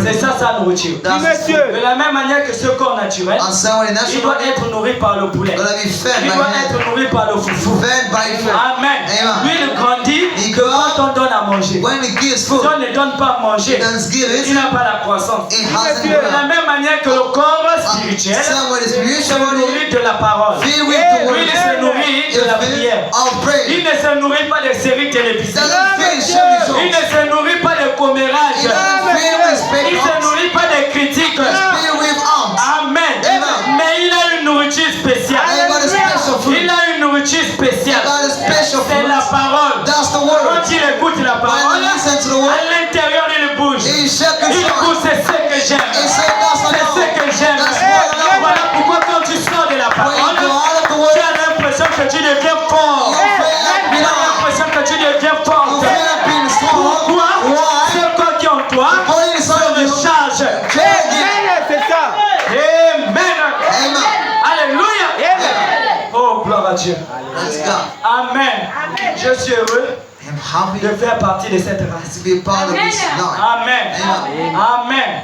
C'est ça sa nourriture. Oui, monsieur. De la même manière que ce corps naturel, And someone in il natural doit body être nourri par le poulet. gonna be fed Il by doit him. être nourri par le foufou. Fed by food. Amen. Amen. Lui, il grandit He que grows quand on donne à manger. when he gives Si food. on ne donne pas à manger, He doesn't give il it. n'a pas la croissance. It hasn't De la grown. même manière que le corps spirituel Someone is se spiritual body nourrit de la parole. filled with the Lui, il se word. nourrit de la prière. Of Il prayer. ne se nourrit pas des séries télévisées. Doesn't feed show Il ne results. se nourrit pas de commérages. He doesn't feed with Il ne se spectacles. nourrit pas de critiques. Filled with alms. Amen. Amen. Mais il a une nourriture spéciale. He got a special food. Il a une nourriture He spéciale. got a special C'est la food. parole. That's the Quand word. il écoute la When parole, he listens to the à word, l'intérieur il bouge. he shakes Il his bouge, heart. c'est ce que j'aime. He said, that's C'est ce que j'aime. That's what I love. Voilà pourquoi quand tu sors de la When parole, you go out of the tu word, as l'impression que tu deviens fort. you feel like Tu as l'impression que tu deviens You forte. feel like being strong. Pourquoi? Why? Ce corps qui est en toi Body inside se of you. recharge. Amen, c'est ça. Amen. Amen. Alléluia. Amen. Oh, gloire à Dieu. Praise God. Amen. Je suis heureux I'm happy de faire partie de cette race. to be a part of this life. Amen. Amen. Amen.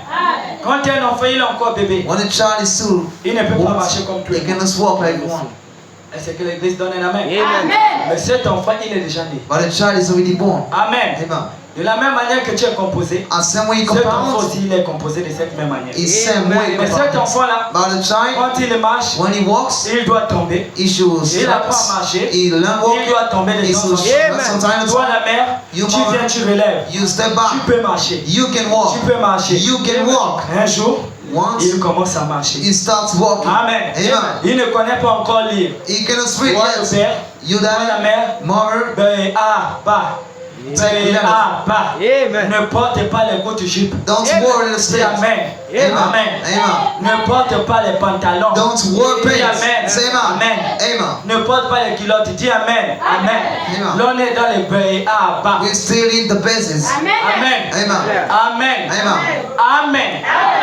Quand tu es un enfant, il est encore bébé. When a child is still, Il ne peut pas marcher comme toi. he cannot walk like one. Est-ce que l'église donne un amen? Amen. Mais cet enfant, il est déjà né. But a child is already born. Amen. Amen. De la même manière que tu es composé, And same way you cet enfant compound aussi, il est composé de cette même manière. is same way you Mais cet compound. enfant-là, But a child, quand il marche, when he walks, il doit tomber. he should Il apprend à marcher. he learn Il walk, doit tomber de he temps en should temps. sometimes Toi, la mère, You tu mother, viens, tu relèves. you step Tu back, peux marcher. you can walk, Tu peux marcher. you can walk. Un jour, Once il commence à marcher. he starts walking, Amen. Amen. Il ne connaît pas encore lire. He cannot speak Toi, le yet. père, You toi, la that mère, mother, pas. Amen. Ne porte pas les courtes jupes. don't Amen. worry the Dis state. amen. Amen. Amen. Amen. Ne porte pas les pantalons. Don't wear Dis pants. amen. Say amen. Amen. Amen. Ne porte pas les culottes. Dis amen. Amen. Amen. L'on est dans les bas. We're still in the business. Amen. Amen. Amen. Amen. Amen.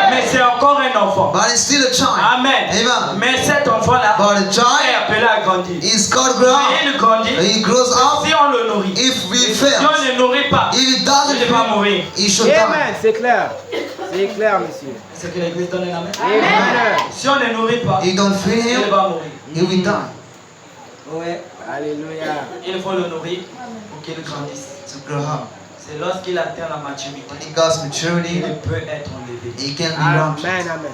Mais c'est encore un enfant. But it's still a child. Amen. Amen. Mais cet enfant-là But a est child appelé à grandir. is called grow Et up. il grandit. He grows up. Si on le nourrit. If we Si fail, on ne nourrit pas, if he il doesn't va mourir. he should die. Amen, c'est clair. C'est clair, monsieur. C'est que l'église donne un amen. Amen. Si on ne nourrit pas, You don't feed il him, va mourir. he will die. Ouais. Alléluia. Il faut le nourrir pour qu'il grandisse. To grow up. C'est lorsqu'il atteint la maturité When he got qu'il maturity, peut être enlevé. he can be launched. Amen, amen.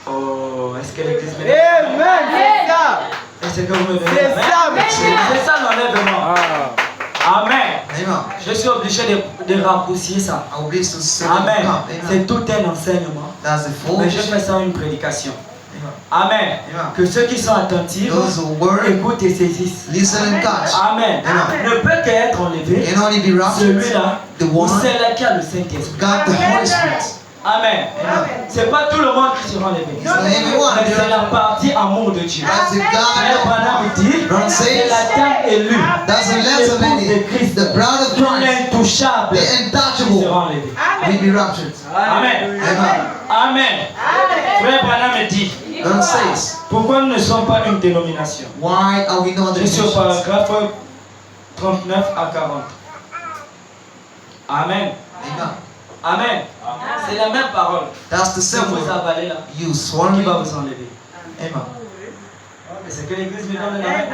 Oh, est-ce que l'église me donne Amen, c'est ça. Est-ce que vous me donnez C'est l'amen? ça, monsieur. C'est ça l'enlèvement. Ah. Amen. Amen. Je suis obligé de raccourcir ça. I will be to say Amen. Amen. C'est tout un enseignement. That's the full. Mais je fais ça une prédication. Amen. Amen. Amen. Que ceux qui sont attentifs Those who word, écoutent et saisissent. listen and catch. Amen. Amen. Ne peut qu'être enlevé Can only be raptured. celui-là The ou one celle-là qui a le Saint-Esprit. got the Holy Spirit. Amen. C'est pas tout le monde qui sera enlevé. It's not everyone. Mais c'est la partie amour de Dieu. That's the Frère God. Branham dit, Don't c'est say la terre élue, that's the last of l'épouse de many. Christ, The bride of Christ. l'intouchable, The qui untouchable sera enlevé. will be raptured. Amen. Amen. Amen. Frère Branham dit, Don't say it. pourquoi nous ne sommes pas une dénomination? Why are we not Je suis au the paragraphe 39 à 40. Amen. Amen. Amen. C'est la même parole. That's the Si same vous word. avalez là, You qui swallow va it. vous enlever? Amen. C'est que l'église me donne l'amen.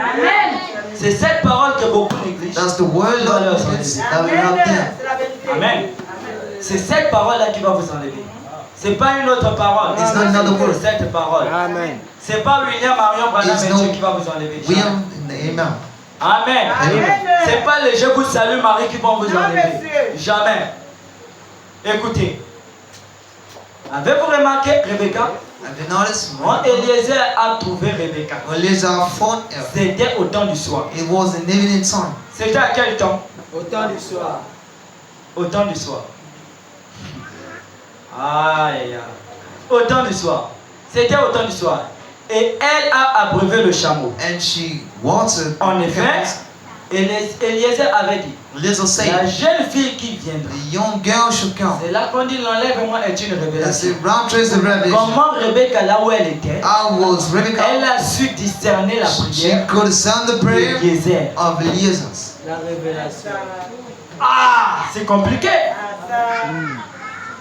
C'est cette parole que beaucoup négligent. That's the word Voilà, of ça. Jesus that will help them. Amen. C'est cette parole-là qui va vous enlever. C'est pas une autre parole. It's not another word. C'est cette parole. Amen. C'est pas William Marion Branham It's et no Dieu qui va vous enlever. William and Amen. Amen. Amen. C'est pas les je vous salue Marie qui vont vous enlever. Jamais. Écoutez. Avez-vous remarqué Rebecca? Have you noticed? Quand Eliezer a trouvé Rebecca, When Eliezer found her, c'était au temps du soir. it was an evening time. C'était à quel temps? Au temps du soir. Au temps du soir. Aïe, aïe. Au temps du soir. C'était au temps du soir. Et elle a abreuvé le chameau. And she watered. En effet, Eliezer avait dit, Eliezer la said, jeune fille qui viendra. the young girl should come. C'est là qu'on dit l'enlèvement est une That's révélation. the rapture is the revelation. Comment Rebecca, là où elle était, I was Rebecca. elle a su discerner la She prière could sound the prayer d'Eliezer. of Eliezer. La révélation. Ah, c'est compliqué.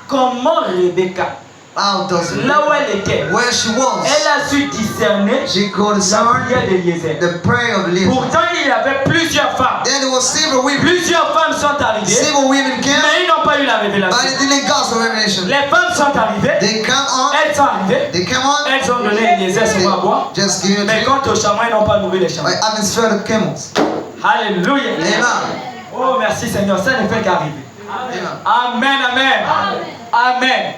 Comment Rebecca, How does it? là où elle était, Where she was, elle a su discerner she could la discern prière d'Eliezer. the prayer of Eliezer. Pourtant, il y avait plusieurs femmes. Then there was several women. Plusieurs femmes sont arrivées, Several women came, mais ils n'ont pas eu la but révélation. they didn't got the revelation. Les femmes sont arrivées, They come on, elles sont arrivées, they come on, elles ont donné Eliezer son à boire. just give it Mais to quant aux chameaux, ils n'ont pas nourri les chameaux. I haven't fed the camels. Alléluia. Amen. Oh, merci Seigneur, ça ne fait qu'arriver. Amen. Amen, amen. Amen.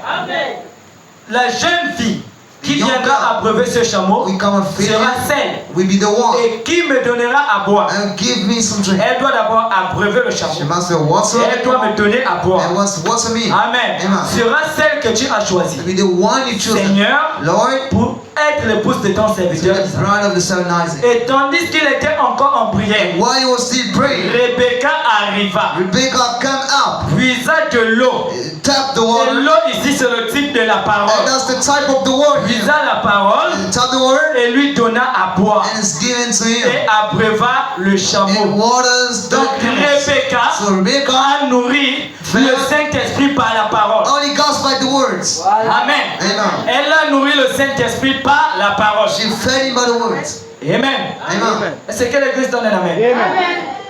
La jeune fille qui viendra abreuver ce chameau We come and feed sera him. celle We be the one. et qui me donnera à boire. And give me some drink. Elle doit d'abord abreuver le She chameau. must say, what's Et up? elle doit me donner à boire. And what's me? Amen. Amen. Sera celle que tu as choisie. Be the one you choose. Seigneur, Lord, pour être l'épouse de ton to serviteur. the bride of the son Isaac. Et tandis qu'il était encore en prière, While he was still praying, Rebecca arriva, Rebecca come up, puisa de l'eau. tapped the Et water. l'eau ici c'est le type de la And parole. that's the type of the word here. Puisa la parole Tap the word, et lui donna à boire. and it's given to him. Et abreuva le And chameau. waters the Donc camels. Rebecca So Rebecca a nourri le Saint-Esprit par la parole. only goes by the words. Amen. Amen. Elle a nourri le Saint-Esprit par la parole. She fed him by the words. Amen. Amen. Est-ce que l'Église donne un amen?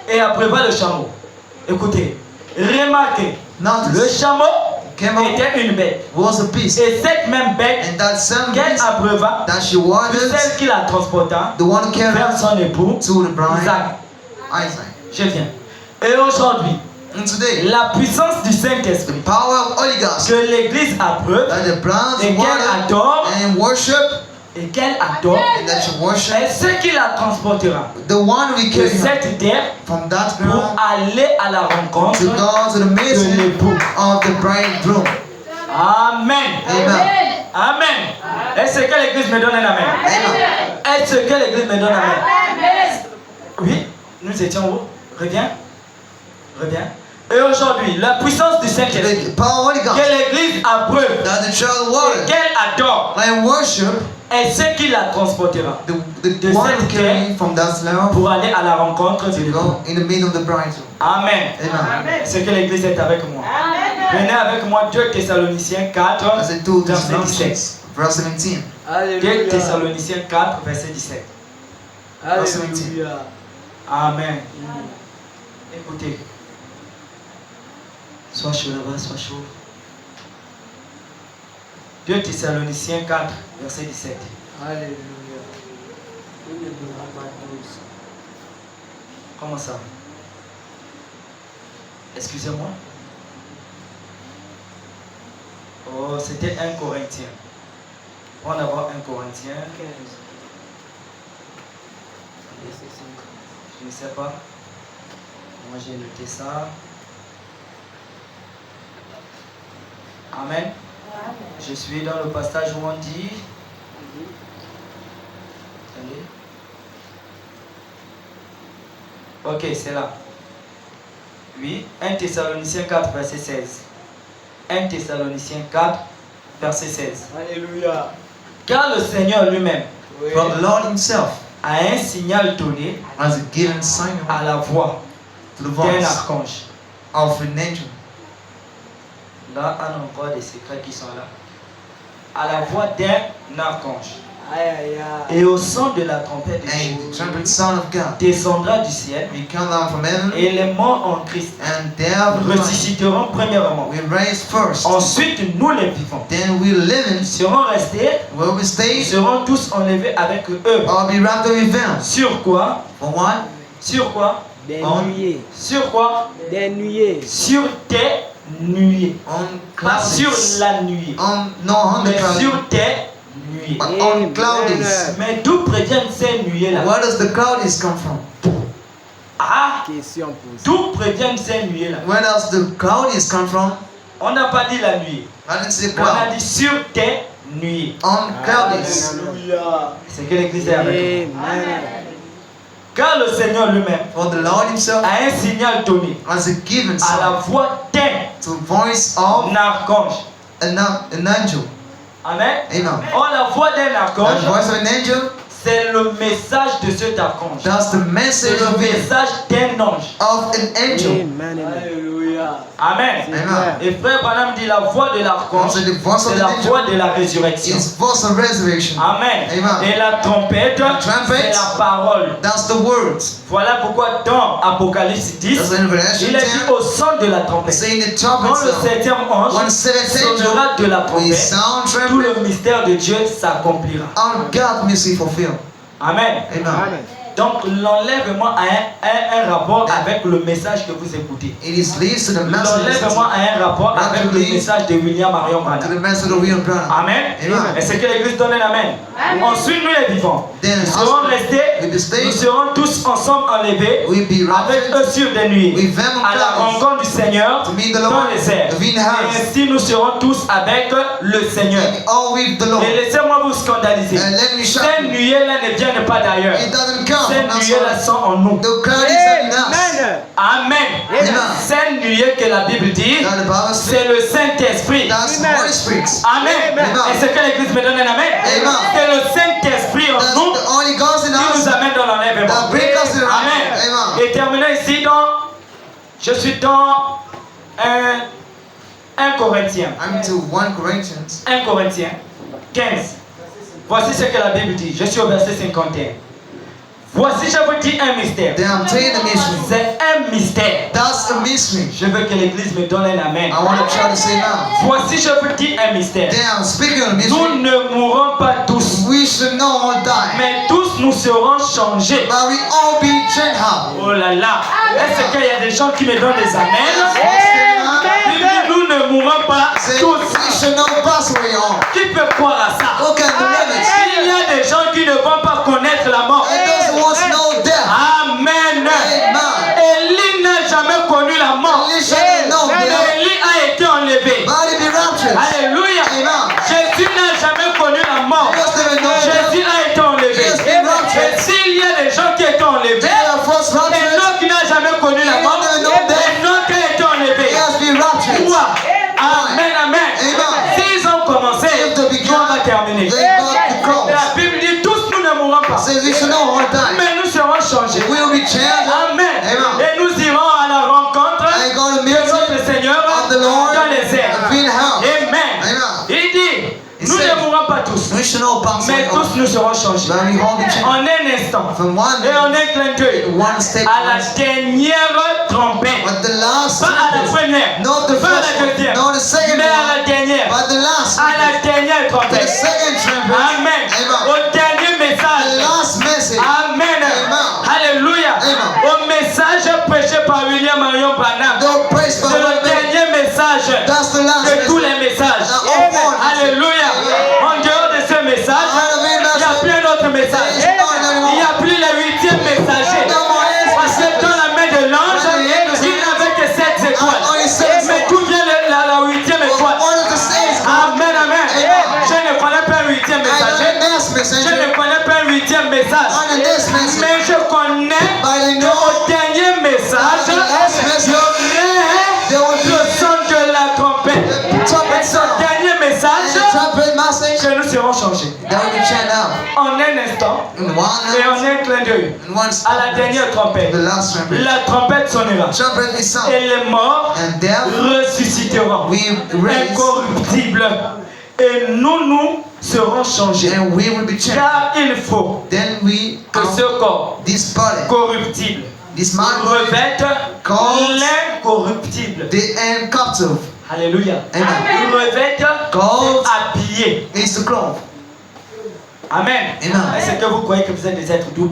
Et abreuva le chameau. Écoutez, remarquez, le Notice, chameau camel était une bête. was a beast. Et cette même bête And that same qu'elle beast abreuva, that she c'est watered, celle qui la transporta the one who carried vers her son époux to the bride, Isaac. Isaac. Je viens. Et aujourd'hui, And today, la puissance du Saint-Esprit power of Holy Ghost, que l'Église abreuve that the bride et qu'elle water adore and worship, and that she worship, est ce qui la transportera the one we de carry her cette terre from that pour ground aller à la rencontre to go to the de meeting l'époux. of the bridegroom. Amen. Amen. Amen. Est-ce que l'Église me donne un amen? Amen. Est-ce que l'Église me donne un amen? Oui, nous étions où? Reviens. Reviens. Et aujourd'hui, la puissance du Saint-Esprit The power of Holy que Ghost, l'Église abreuve that the child et water qu'elle adore and worship, est ce qui la transportera the De one cette who carry from that level pour aller à la rencontre de to l'époux. go in the middle of the bridegroom. Amen. Amen. Est-ce que l'Église est avec moi? Venez avec moi 2 Thessaloniciens 4, As I told verset 17. Thessalonians, verse 17. 2 Alléluia. Thessaloniciens 4, verset 17. Alléluia. Amen. Écoutez. Sois chaud là-bas, sois chaud. 2 Thessaloniciens 4, verset 17. Alléluia. Il ne donnera pas tous. Comment ça? Excusez-moi. Oh, c'était 1 Corinthien. On va voir 1 Corinthien. 15. Je ne sais pas. Moi j'ai noté ça. Amen. Je suis dans le passage où on dit. Attendez. Ok, c'est là. Oui, 1 Thessaloniciens 4, verset 16. 1 Thessaloniciens 4, verset 16. Alléluia. Car le Seigneur lui-même Oui. For the Lord himself a un signal donné has given sign à la voix to the d'un voice archange. of an angel. Là, on a encore des secrets qui sont là. À la voix d'un archange. Aïe, aïe, aïe. Et au son de la trompette de And Dieu, the trumpet sound of God descendra du ciel, will come down from heaven, et les morts en Christ and they have life. ressusciteront premièrement. We raise first, Ensuite, nous les vivants then we live serons restés, where we nous stay, serons tous enlevés avec eux. or be wrapped up with them. Sur quoi? For what? Sur quoi? Des On- nuées. Sur quoi? Des nuées. Sur tes nuées. On Pas sur clouds. la nuée, No, on the mais clouds. sur tes nuées. But on clouds. Mais d'où préviennent ces nuées-là? Where does the clouds come from? Ah! Question posée. D'où préviennent ces nuées-là? Where does the clouds come from? On n'a pas dit la nuée. I didn't say On a cloud. dit sur tes nuées. On clouds. Alléluia. C'est que l'Église est avec nous. Amen. Car le Seigneur lui-même For the Lord himself a un signal donné has given à la sign voix d'un to voice of archange. an angel. Amen. Amen. Oh, la voix d'un The archange, voice of an angel, C'est le message de cet archange. That's the C'est message le of it, message d'un ange. of an angel. Alléluia. Amen. Amen. Et frère Branham dit la voix de l'archange, So the voice of c'est the la angel voix de la résurrection. is voice of resurrection. Amen. Amen. Et la trompette, trumpet, c'est la parole. That's the words. Voilà pourquoi dans Apocalypse 10, That's in Revelation il est dit 10. au son de la trompette. Saying the Quand trumpet le sound. septième ange When the seventh angel sonnera de la will trompette, sound tout trumpet, le mystère de Dieu s'accomplira. our God may see fulfilled. Amen. Amen. Donc l'enlèvement a un rapport avec le message que vous écoutez. It is leads to the message. L'enlèvement a un rapport avec le message de William Marion To Branham. the message of William Branham. Amen. Amen. Et c'est que l'Église donne un amen. Ensuite, nous les vivants, Then nous serons restés, with the state, nous serons tous ensemble enlevés we'll be avec raptured eux sur des nuées with them on à la clouds rencontre du Seigneur to meet the dans Lord les airs. in the Et house. ainsi, nous serons tous avec le Seigneur. And all with the Lord. Et laissez-moi vous scandaliser. And let me shout. Ces nuées-là ne viennent pas d'ailleurs. It doesn't come Ces from nuées-là outside. sont en nous. The cloud is in us. Amen. Amen. Ces nuées que la Bible dit, Now the Bible says c'est le Saint-Esprit. that's the Holy Spirit. Amen. Amen. Et c'est que l'Église me donne un amen. Amen. C'est le Saint-Esprit en That's nous the Holy Ghost in qui nous us amène dans l'enlèvement. that brings us to the Amen. Amen. Et terminons ici je suis dans 1 Corinthiens. I'm into 1 Corinthians. 1 Corinthiens 15. Voici ce que la Bible dit. Je suis au verset 51. Voici, je vous dis un mystère. Then I'm telling the mystery. C'est un mystère. That's a mystery. Je veux que l'Église me donne un amen. I want to try to say now. Voici, je vous dis un mystère. Then I'm speaking of a Nous mystery. ne mourrons pas tous, We should not all die, mais tous nous serons changés. but we all be changed out. Oh là là. Est-ce qu'il y a des gens qui me donnent des amens? Il dit, nous ne mourrons pas Say, tous. we should not pass away all. Qui peut croire à ça? Who can believe it? Il y a des gens qui ne vont pas connaître la mort. And those who want to know death. Amen. Amen. Élie n'a jamais connu la mort. Only shall know Mais death. Élie a été enlevé. Body be raptured. Alléluia. Amen. Jésus n'a jamais connu la mort. Just never know death. Jésus a été enlevé. Yes, been raptured. Et s'il y a des gens qui étaient enlevés, They are first raptured. Enoch n'a jamais connu la mort. Never know death. Enoch a été enlevé. He has been raptured. Pourquoi? Amen, amen. Amen. S'ils ont commencé, If they begin, nous on va terminer. they got the cross. La Bible dit tous nous ne mourrons pas. Says we should not all die. Mais nous serons changés. We will be changed. Amen. Amen. Et nous irons à la rencontre And go to de meet notre Seigneur of the Lord dans les airs. and be in house. Amen. Amen. Il dit, He nous said, ne mourrons pas tous, We should not pass mais away all. tous nous serons changés. But we all be changed. En un instant From one et en un clin d'œil, one step à la dernière trompette. but the last Pas à la trumpet, première, not the pas à first la one, deuxième, not the second mais à one, la dernière. but the last À la trumpet, dernière the trompette. second trumpet. Amen. Amen. Au dernier The message. last message. Amen. Amen. Alléluia. Amen. Au message prêché par William Marion Branham. Don't praise for C'est le one minute. dernier message That's the last de tous message. les messages. Amen. Alléluia. En dehors de ce message, il n'y a plus un autre message. Il n'y a plus le 8e messager. Parce que dans la main de l'ange, il n'avait que 7 étoiles. Mais d'où vient la 8e étoile? Amen, amen. Je ne connais pas un 8e messager. Je ne connais pas un 8e message. Mais je connais qu'au dernier message, il y aurait le son de la trompette. Et ce dernier message, que nous serons changés. En un instant et en un clin d'œil, à la dernière trompette, la trompette sonnera. Et les morts ressusciteront, incorruptibles. Et nous serons changés. And we will be changed. Car il faut Then we que ce corps this body, corruptible this man, revête l'incorruptible. the incorruptible. Alléluia. Amen. Il revête God habillé. is the cloth. Amen. Amen. Est-ce que vous croyez que vous êtes des êtres doux?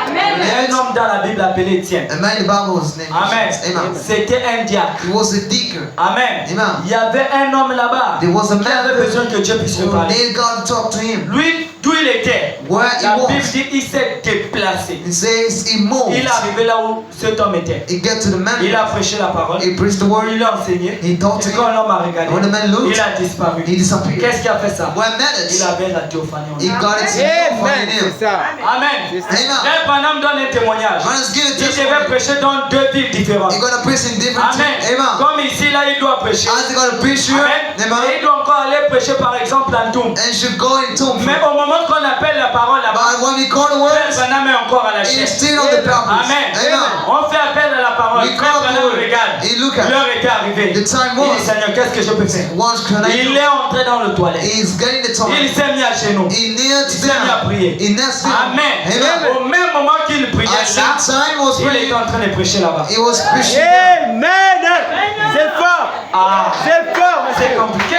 Il y a un homme dans la Bible appelé Étienne. A man in the Bible was named Amen. Jesus. Amen. C'était un diacre. He was a deacon. Amen. Amen. Il y avait un homme là-bas There was a qui avait man besoin que Dieu puisse lui who parler. needed God to talk to him. Lui, d'où il était, Where he la Bible was. dit il s'est déplacé. He says he moved. Il est arrivé là où cet homme était. He get to the man. Il a prêché la parole. He preached the word. Il a enseigné. He taught to Et quand him. l'homme a regardé, When the man looked, il a disparu. he disappeared. Qu'est-ce qui a fait ça? What Il matters? avait la théophanie en He lui. got it to Amen. in him. C'est ça. Amen. Amen. Frère Branham donne un témoignage. Man is giving Il devait testimony. prêcher dans 2 villes différentes. You're gonna preach in different Amen. Amen. Comme ici là, il doit prêcher. As he got to preach here, Amen. Et amen. il doit encore aller prêcher par exemple en Toum. And should go in tomb. Mais au moment qu'on appelle la parole là-bas, But when we call the Frère words, Branham est encore à la he is chaise. still on the purpose. Amen. Amen. On fait appel à la parole. We Frère call the Branham word. regarde. He look at. L'heure était arrivée. The time Il was. dit Seigneur, qu'est-ce que je peux faire? What can I Il do? est entré dans le toilette. He's getting the Il time. s'est mis à genoux. He kneeled Il s'est mis à down. prier. He knelt down. Amen. Amen. Au même moment qu'il priait At là, the time was il praying. était en train de prêcher là-bas. He was preaching. Amen. C'est fort. Ah, C'est fort. c'est compliqué.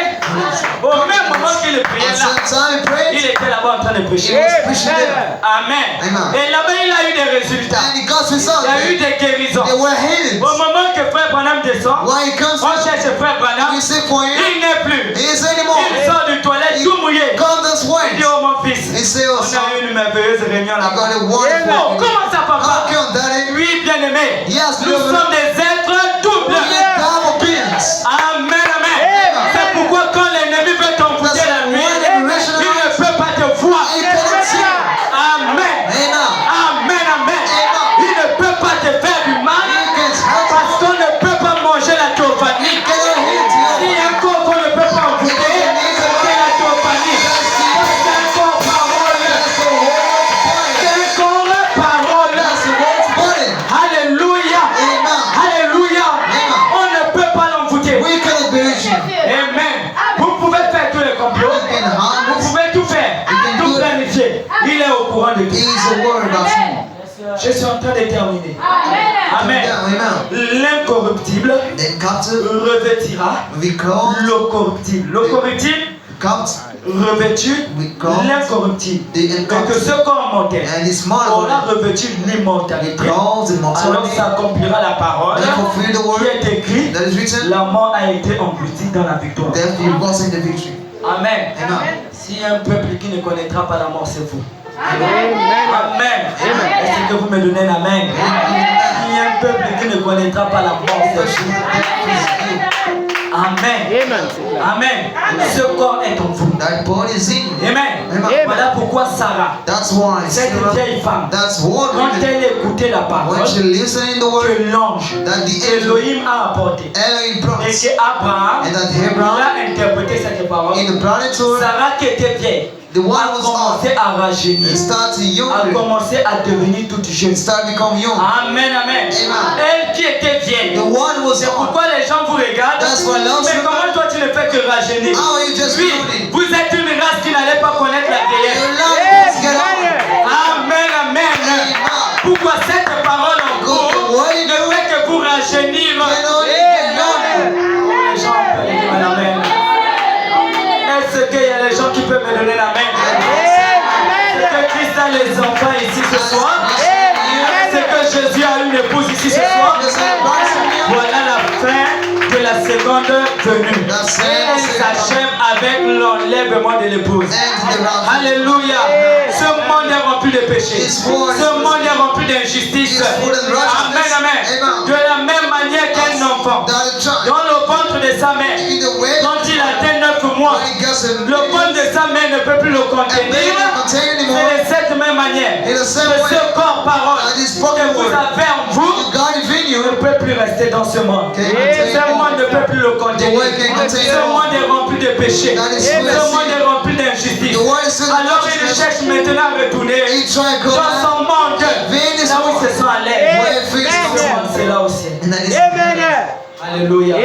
Au même moment qu'il priait At là, the time he prayed. il était là-bas en train de He prêcher. was preaching there. Amen. Amen. Et là-bas, il a eu des résultats. And he got Il results. y a eu des guérisons. They were healed. Au moment que Frère Branham descend, When he comes, on cherche Frère Branham. we say for him, Il n'est plus. he is anymore. Il sort du toilette He tout mouillé. comes this Il way. dit, oh mon fils, He says, on oh son, a eu une merveilleuse réunion I là-bas. got a Oh, wonderful. comment ça, How papa? come, Daddy? Oui, bien-aimé. Yes, Nous sommes des êtres doubles. Double beings. Amen, amen. C'est pourquoi quand l'ennemi veut t'envoûter la nuit, il ne peut pas te voir. He cannot see. Amen. Amen. Amen, amen. Il ne peut pas te faire du mal He can't help parce qu'on ne peut pas manger la théophanie. it. Cannot hit Il y you. a un corps qu'on ne peut pas envoûter, c'est la théophanie. C'est un corps parole. That's the word's body. C'est un corps parole. That's the word's body. Alléluia. Amen. Alléluia. Amen. On ne peut pas l'envoûter. We cannot be reaching. Amen. Vous pouvez faire tous les complots. You can harm Vous us. pouvez tout faire. Tout planifier. Il est au courant de tout. He's a word about him. Je suis en train de terminer. Amen. Amen. L'incorruptible Then captive, revêtira we call le corruptible. Le corruptible captive, revêtu we call l'incorruptible. the Et que incorruptible. ce corps mortel And his mortal aura body. revêtu l'immortalité. Calls the Alors mortality. s'accomplira la parole Then fulfill the qui word est écrit. that is written. La mort a été engloutie dans la victoire. Death he was in the victory. Amen. Amen. Si un peuple qui ne connaîtra pas la mort, c'est vous. Amen. Amen. Est-ce que vous me donnez un amen? Si un peuple qui ne connaîtra pas la mort, c'est vous. Amen. Amen. Ce corps est en vous. That body is in you. Amen. Amen. Voilà pourquoi Sarah, That's why cette Sarah, vieille femme, that's one quand reason elle écoutait la parole when she listened in the word que l'ange that the angel Elohim a apporté Elohim brought et que Abraham and that Abraham a interprété cette parole, in the planetary, Sarah qui était vieille the one a was off commencé à rajeunir, and started a younger, commencé à devenir toute jeune. started become young. Amen, amen. Amen. Elle qui était vieille. The one was C'est on. pourquoi les gens vous regardent. That's why love Mais you. comment toi tu ne fais que rajeunir? How are you just Oui, running? vous êtes une race qui n'allait pas connaître la Your vieillesse. love is get on. Amen, amen. Amen. Pourquoi cette parole en Because the vous word ne fait que vous rajeunir? can only get younger. Les gens peuvent dire amen. Est-ce qu'il y a des gens qui peuvent me donner l'amen? Est-ce que Christ a les enfants ici ce soir? Est-ce que Jésus a une épouse ici ce soir? Voilà la fin de la seconde venue. Elle s'achève avec l'enlèvement de l'épouse. Alléluia. Ce monde est rempli de péchés. Ce monde est rempli d'injustice. Amen, amen. De la même manière qu'un enfant dans le ventre de sa mère, quand il atteint 9 mois, le ventre de sa mère ne peut plus le contenir. C'est de cette même manière que ce corps parole que vous avez en vous ne peut plus rester dans ce monde. Ce monde ne peut plus le contenir. Ce monde est rempli de péchés. Ce monde est rempli d'injustice. Alors il cherche maintenant à retourner dans son monde, là où il se sent à l'aise. Ce monde, c'est là aussi. Alléluia.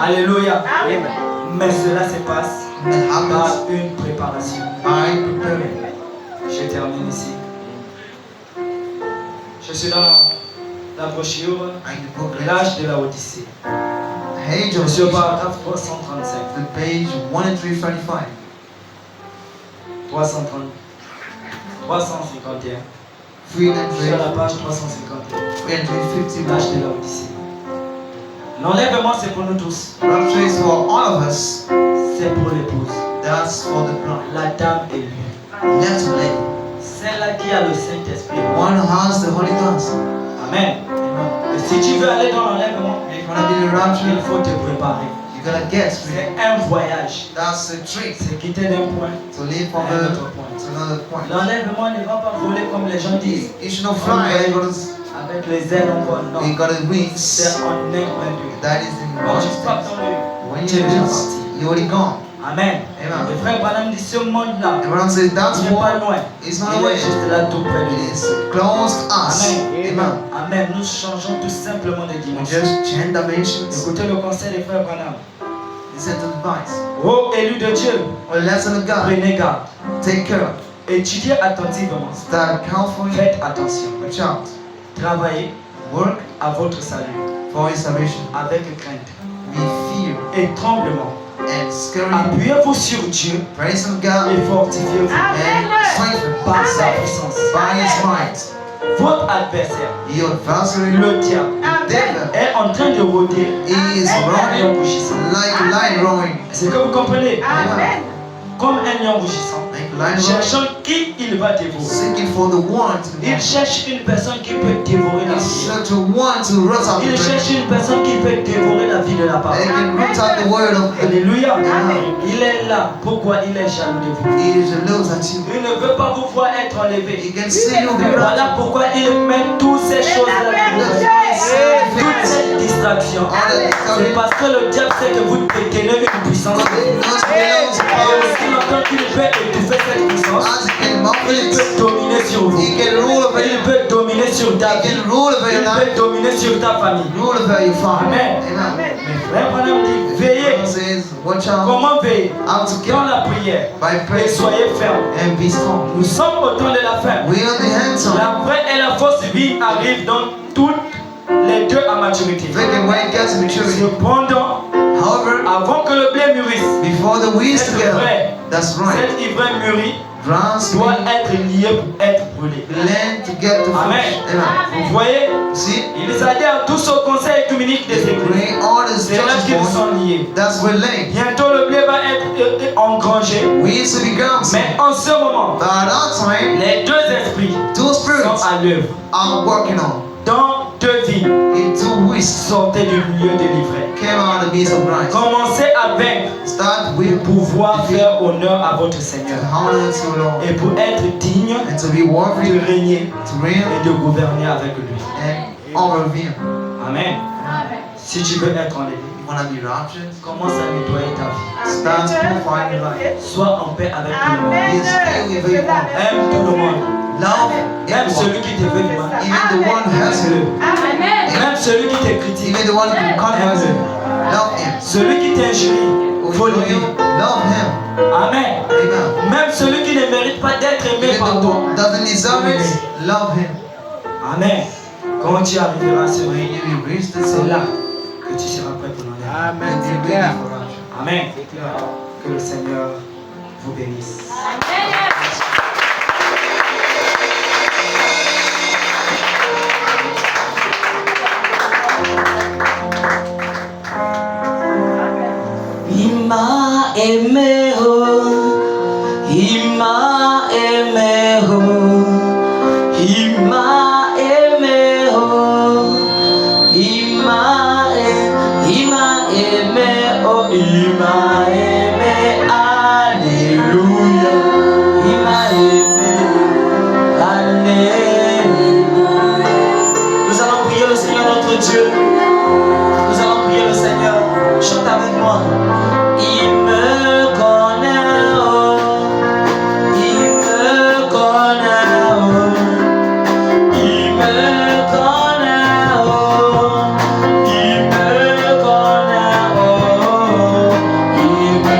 Alléluia. Mais cela se passe par une préparation. Je termine ici. Je suis dans la brochure L'âge de la Odyssée. Je suis au paragraphe 335. The page 1335. 351. Je suis à la page 351. L'âge de la Odyssée. L'enlèvement, c'est pour nous tous. Rapture is for all of us. C'est pour l'épouse. That's for the bride. La dame élue. Let's lay. Celle-là qui a le Saint-Esprit. One has the Holy Ghost. Amen. Et si tu veux aller dans l'enlèvement, If you want to be the rapture, il faut te préparer. you gotta get ready. C'est un voyage. That's the trick. C'est quitter d'un point To leave from à un the autre point. to another point. L'enlèvement ne va pas voler comme les gens disent. You should not fly. Avec les ailes en vol, non. You got the wings. C'est en inclindu. That is in Quand tu one frappes thing. dans le... When tu es you déjà just, parti. you're already gone. Amen. Amen. Le frère Branham dit ce monde-là, Everyone says that's il n'est pas what loin. is not Il away. est juste là tout près de It nous. is close to us. Amen. Amen. Amen. Nous changeons tout simplement de We dimension. just change dimensions. Écoutez le conseil des frères Branham. Listen to the advice. Ô élus de Dieu, Or lesson of God. prenez garde. Take care. Étudiez attentivement. Start carefully. Faites attention. Watch out. Travaillez Work à votre salut for his salvation. avec crainte Be fear et tremblement. and scary. Appuyez-vous sur Dieu Praise of God et fortifiez-vous and strengthen par sa puissance. by his might. Votre adversaire, Your adversary, le diable, the devil, est en train de rôder is comme un running lion rugissant. like a lion roaring. Est-ce que vous comprenez? Amen. Comme un lion rugissant, Like a lion roaring. cherchant qui il va dévorer. Seeking for the one to Il cherche une personne qui peut dévorer la vie. search a one to root out Il the dream. cherche une personne qui peut dévorer la vie de la They parole. can root out the word of God. Alléluia. Amen. Il est là. Pourquoi il est jaloux de vous? He is jealous at you. Il ne veut pas vous voir être enlevé. He can see you be Voilà pourquoi il met toutes ces choses-là de vous. Toute cette distraction. C'est parce que le diable sait que vous détenez une puissance. Et s'il entend qu'il peut étouffer cette puissance, As he can il muffle it, peut dominer sur vous. he can rule over Il you. peut dominer sur ta He vie. can rule over Il your life. peut dominer sur ta famille. Rule over your family. Amen. Amen. Mais frère Branham dit, veillez. God says, watch out Comment veiller? how to Dans get la prière. by Et prayer soyez fermes. and be strong. Nous sommes au temps de la fin. We are the hands on. La vraie et la fausse vie arrivent dans toutes les deux à maturité. They can wait gets maturity. Cependant, However, avant que le blé mûrisse, before the weeds c'est together, vrai. that's right. Cet ivraie mûri Grass doit will être lié pour être brûlé. learn to get the Amen. fruit. Amen. Vous voyez, See, il les adhère tous au conseil écuménique des églises. bring all the C'est là qu'ils churches sont liés. that's where lane. Bientôt le blé va être engrangé. We used to be grounds. Mais en ce moment, But at our time, les deux esprits two sont spirits à l'œuvre. are working on. Dans deux vies, In 2 weeks, sortez du milieu délivré. came out of the midst of Christ. Commencez à vaincre Start pour with pouvoir faire honneur à votre Seigneur. to honor to Lord Et pour être digne and to be worthy de régner to reign et de gouverner avec lui. and over him. Amen. Si tu veux être enlevé, You want to be raptured? commence à nettoyer ta vie. Start purifying your life. Sois en paix avec tout le monde. Be still with everyone. Aime tout le monde. Love Aime celui everyone. qui te fait du mal. Even the one who hurts you. Même celui qui te critique. Even the one who conquers you. Love him. Celui qui t'injurie. Who Faut for you, l'aimer. love him. Amen. Amen. Même celui qui ne mérite pas d'être aimé Even par the toi. one who doesn't deserve it, love him. Amen. Quand tu arriveras à ce When niveau, you reach the c'est soul, là que tu seras prêt pour l'enlever. Amen. and be ready for rapture. Amen. Que le Seigneur vous bénisse. Il m'a aimé, oh, il m'a aimé, oh, il m'a aimé, oh, il m'a aimé, oh, il m'a aimé, alléluia, il m'a aimé, alléluia. Nous allons prier le Seigneur notre Dieu. Nous allons prier le Seigneur. Chante avec moi. Il me connaît, oh. Il me connaît, oh. Il me connaît, oh. Il me connaît, oh. Il me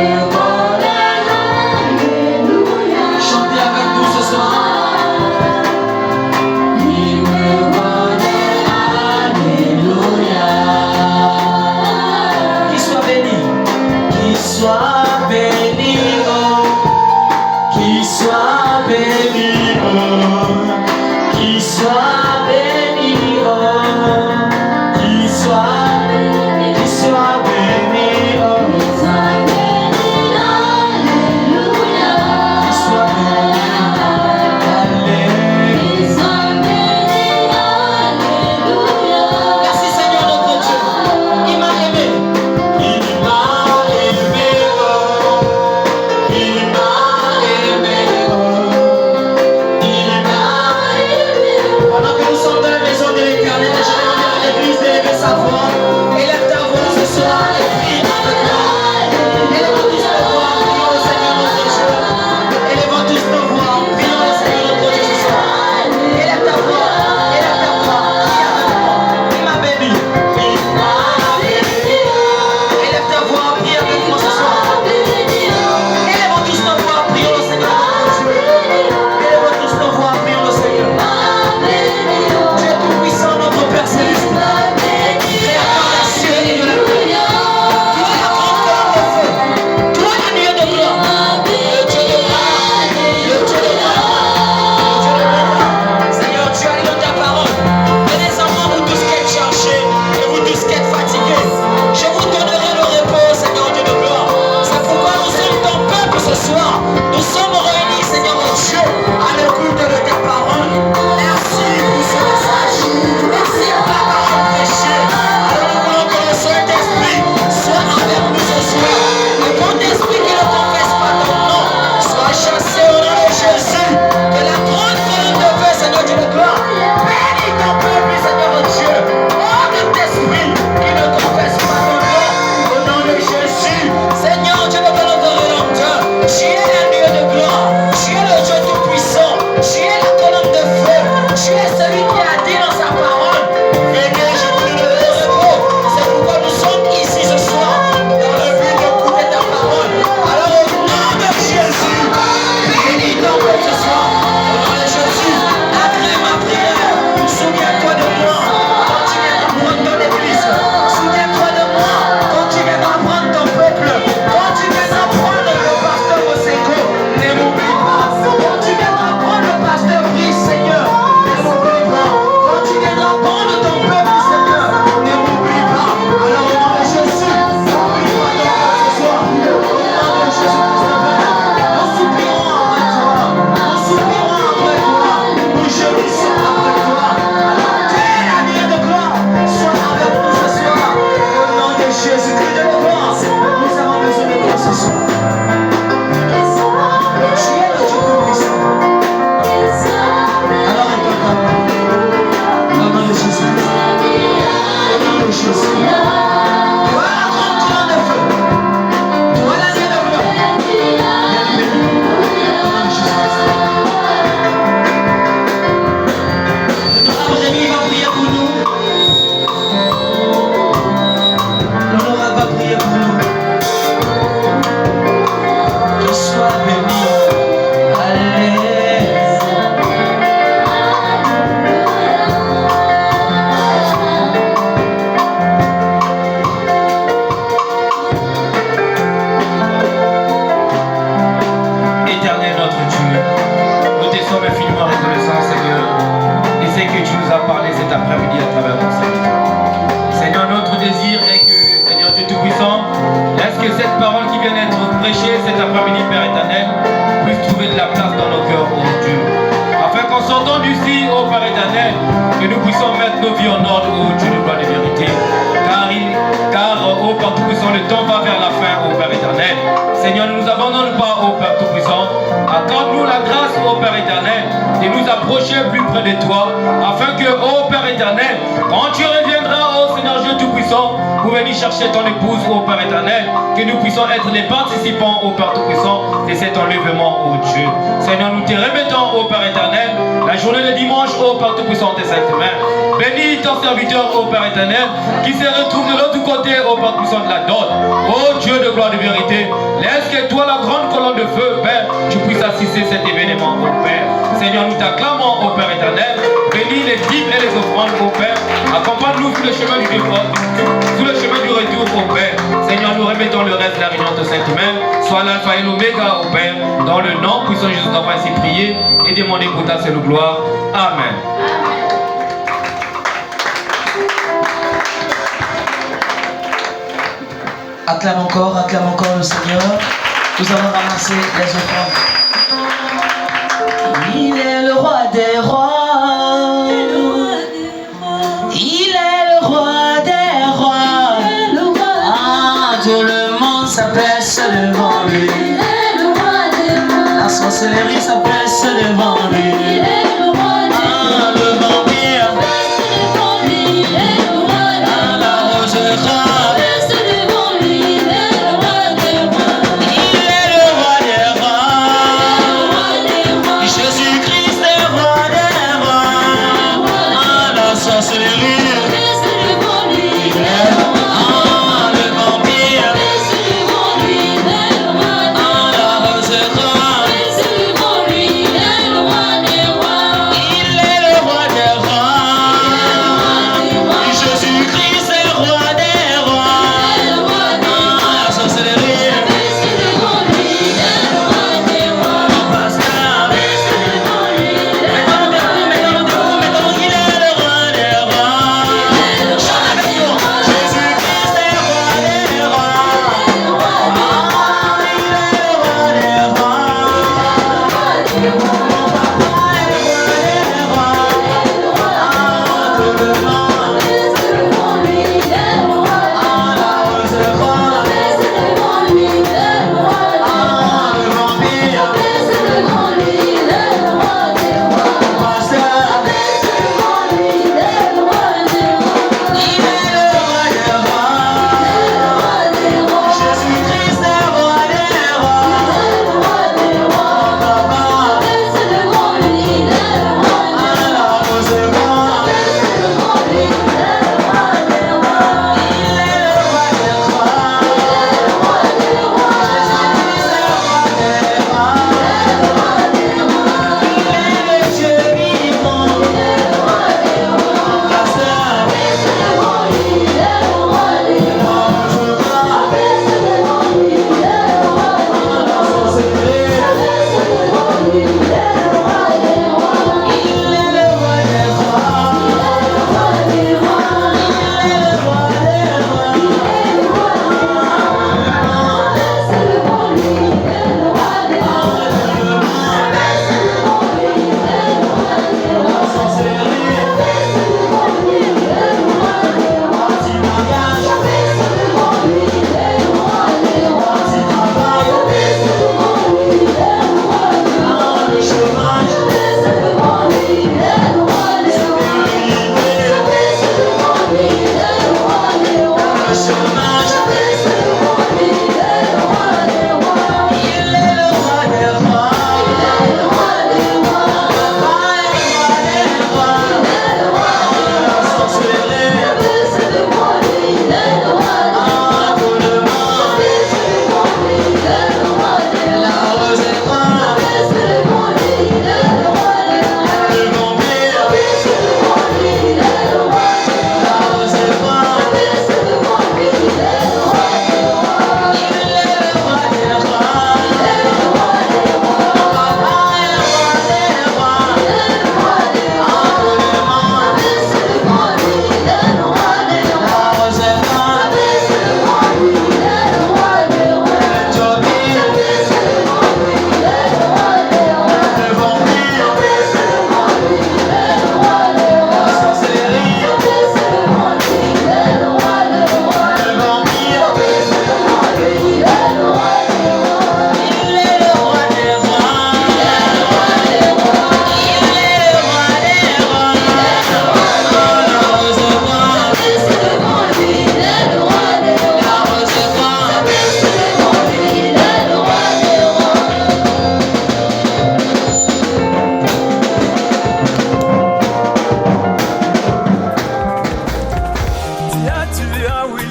nos vies en ordre, ô Dieu de gloire de vérité. Car ô Père Tout-Puissant, le temps va vers la fin, ô Père éternel. Seigneur, ne nous abandonne pas, ô Père Tout-Puissant. Accorde-nous la grâce, ô Père éternel, de nous approcher plus près de toi, afin que, ô Père éternel, quand tu reviendras, ô Seigneur Dieu Tout-Puissant, pour venir chercher ton épouse, ô Père éternel, que nous puissions être les participants, ô Père Tout-Puissant, de cet enlèvement, ô Dieu. Seigneur, nous te remettons, ô Père éternel, la journée de dimanche, ô Père Tout-Puissant, de cette main. Bénis ton serviteur, ô Père éternel, qui se retrouve de l'autre côté, ô Père Tout-Puissant de la dot. Ô Dieu de gloire de vérité, laisse que toi, la grande colonne de feu, Père, tu puisses assister cet événement, ô Père. Seigneur, nous t'acclamons, ô Père éternel. Bénis les dîmes et les offrandes, ô Père. Accompagne-nous sur le chemin du retour, ô Père. Seigneur, nous remettons le reste de la réunion de Sainte Main. Sois l'alpha et l'oméga, ô Père. Dans le nom puissant de Jésus, nous avons ainsi prié et demandé pour ta seule gloire. Amen. Acclame encore le Seigneur. Nous allons ramasser les offrandes. Il est le roi des rois. Il est le roi des rois. Ah, tout le monde s'abaisse devant lui. La sorcellerie s'abaisse devant lui. Ah, le vampire. Ah, la rose rare. Lui,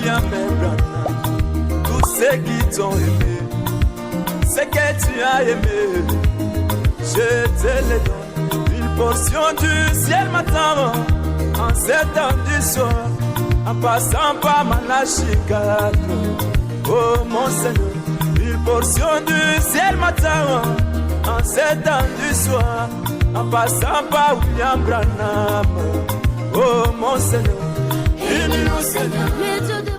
William Branham, tous ceux qui t'ont aimé, ce que tu as aimé, je te le donne. Une portion du ciel m'attend en cet temps du soir, en passant par Malachie 4. Oh mon Seigneur, une portion du ciel m'attend en cet temps du soir, en passant par William Branham. Oh mon Seigneur, il nous Seigneur.